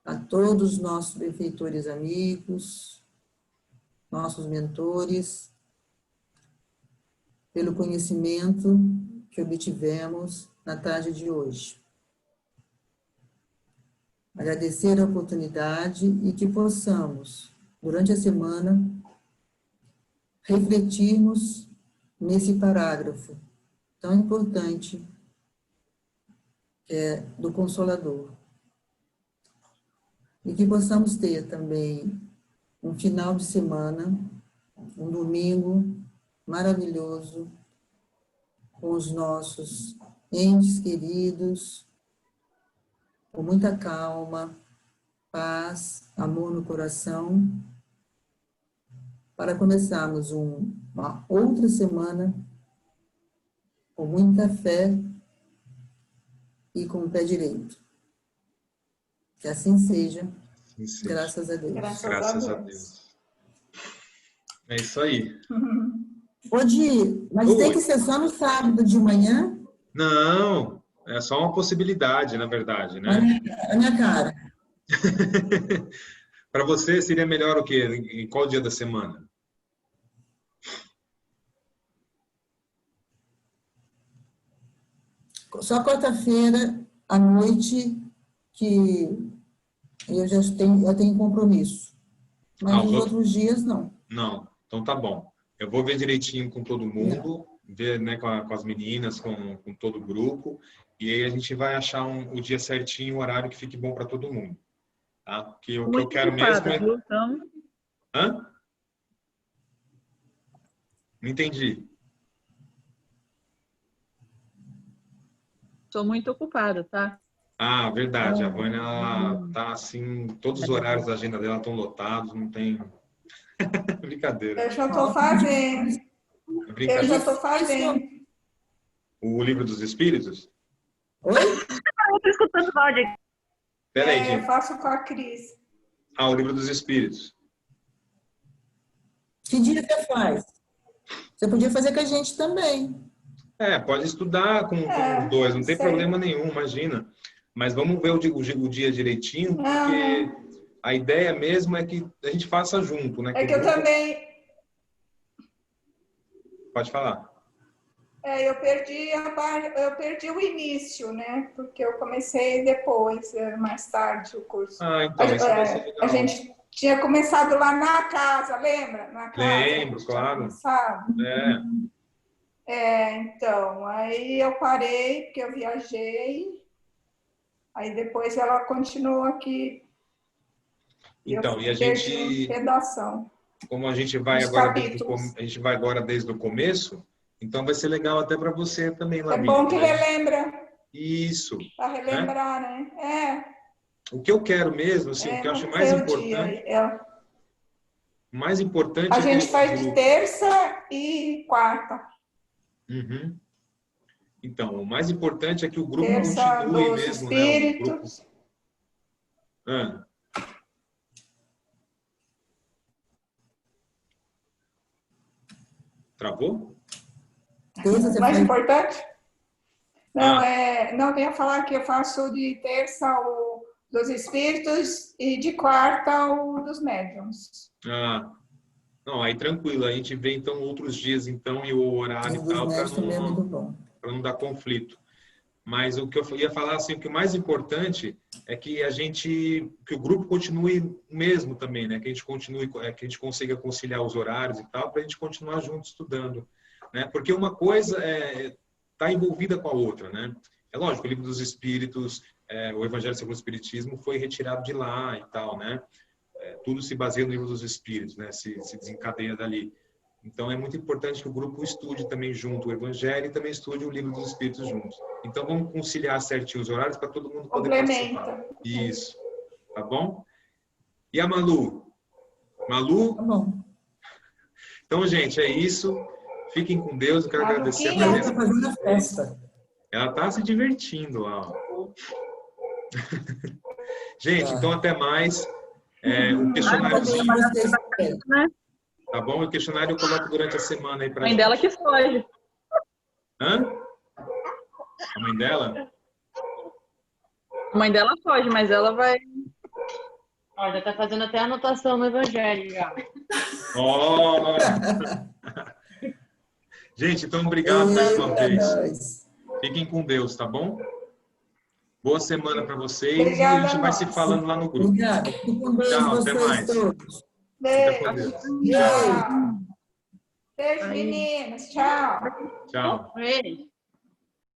S3: a todos os nossos benfeitores amigos, nossos mentores, pelo conhecimento que obtivemos na tarde de hoje. Agradecer a oportunidade e que possamos, durante a semana, refletirmos nesse parágrafo tão importante do Consolador. E que possamos ter também um final de semana, um domingo maravilhoso, com os nossos entes queridos, com muita calma, paz, amor no coração, para começarmos uma outra semana com muita fé e com o pé direito. Que assim seja, graças a Deus.
S1: Graças a Deus. É isso aí.
S3: Mas tem que ser só no sábado de manhã?
S1: Não, é só uma possibilidade, na verdade, né?
S3: A minha cara.
S1: Para você, seria melhor o quê? Em qual dia da semana?
S3: Só quarta-feira à noite que eu tenho compromisso. Mas nos outros dias, não.
S1: Não, então tá bom. Eu vou ver direitinho com todo mundo, ver, né, com as meninas, com todo o grupo, e aí a gente vai achar o dia certinho, o horário que fique bom para todo mundo. Tá? Porque o que eu quero mesmo é...
S2: Viu, então?
S1: Hã? Não entendi.
S2: Estou muito ocupada, tá?
S1: Ah, verdade. A Vânia, ela tá assim, todos os horários da agenda dela estão lotados, não tem... Brincadeira.
S4: Eu já estou fazendo.
S1: Brincadeira.
S4: Eu já estou fazendo.
S1: O Livro dos Espíritos?
S3: Oi?
S2: Eu tô escutando o áudio aqui.
S1: Peraí,
S4: eu
S1: gente.
S4: faço com a Cris.
S1: Ah, o Livro dos Espíritos.
S3: Que dia você faz? Você podia fazer com a gente também.
S1: Pode estudar com os dois, não tem
S4: sei.
S1: problema nenhum, imagina. Mas vamos ver o dia direitinho, porque
S4: Aham.
S1: a ideia mesmo é que a gente faça junto, né?
S4: É
S1: o
S4: que eu
S1: grupo-
S4: também,
S1: Pode falar.
S4: eu perdi o início, né? Porque eu comecei depois, mais tarde, o curso.
S1: Ah, então, isso vai ser
S4: A
S1: legal.
S4: gente tinha começado lá na casa, lembra? Na casa.
S1: Lembro,
S4: a gente tinha
S1: claro.
S4: começado. Então, aí eu parei, porque eu viajei. Aí depois ela continuou aqui.
S1: Então, e a
S4: perdi
S1: gente,
S4: redação.
S1: como a gente vai
S4: Os
S1: agora
S4: capítulos.
S1: a gente vai agora desde o começo, então vai ser legal até para você também,
S4: É
S1: Lavínia.
S4: bom que relembra,
S1: Isso.
S4: para relembrar, né?
S1: O que eu quero mesmo, assim, o que eu acho
S4: não
S1: mais
S4: sei o
S1: importante,
S4: dia.
S1: mais importante
S4: A
S1: é que
S4: gente faz
S1: o
S4: de
S1: grupo...
S4: terça e quarta.
S1: Uhum. Então, o mais importante é que o grupo
S4: Terça
S1: continue
S4: dos
S1: mesmo, né? O grupo...
S4: espíritos.
S1: Ah. Travou?
S3: Terça você
S4: Mais
S3: faz...
S4: importante? Não, não, eu ia falar que eu faço de terça o dos espíritos e de quarta o dos médiuns.
S1: Ah, não, aí tranquilo. A gente vê então outros dias então e o horário
S3: O
S1: e
S3: dos
S1: tal
S3: médicos também é muito bom.
S1: para não dar conflito. Mas o que eu ia falar assim, o que é mais importante é que que o grupo continue o mesmo também, né? Que a gente continue, que a gente consiga conciliar os horários e tal, para a gente continuar junto estudando, né? Porque uma coisa está envolvida com a outra, né? É lógico, o Livro dos Espíritos, o Evangelho segundo o Espiritismo foi retirado de lá e tal, né? Tudo se baseia no Livro dos Espíritos, né? Se desencadeia dali. Então, é muito importante que o grupo estude também junto o Evangelho e também estude o Livro dos Espíritos juntos. Então, vamos conciliar certinho os horários para todo mundo poder participar.
S4: Complementa.
S1: Isso. Tá bom? E a Malu? Malu?
S3: Tá bom.
S1: Então, gente, é isso. Fiquem com Deus. Eu quero agradecer a
S4: Maluquinha.
S3: Ela
S1: presença
S3: está
S1: de
S3: fazendo a
S1: vocês.
S3: festa.
S1: Ela está se divertindo lá. Ó. Gente, então até mais. O questionáriozinho, tá bom? O questionário eu coloco durante a semana aí pra
S2: A mãe
S1: gente.
S2: dela que foge.
S1: Hã? A mãe dela?
S2: A mãe dela foge, mas ela vai.
S5: Olha, tá fazendo até anotação no Evangelho já.
S1: Ó! Gente, então obrigado mais uma
S3: Eita,
S1: vez.
S3: nós.
S1: Fiquem com Deus, tá bom? Boa semana para vocês
S4: Obrigada
S1: e a gente vai
S4: a
S1: se
S4: nós.
S1: falando lá no grupo.
S3: Obrigada. Fique com Deus,
S1: Tchau, até
S3: vocês
S1: mais.
S3: todos.
S1: Fica com
S4: Beijo.
S1: Deus.
S4: Tchau. Beijo, meninas. Tchau.
S1: Tchau.
S5: Beijo.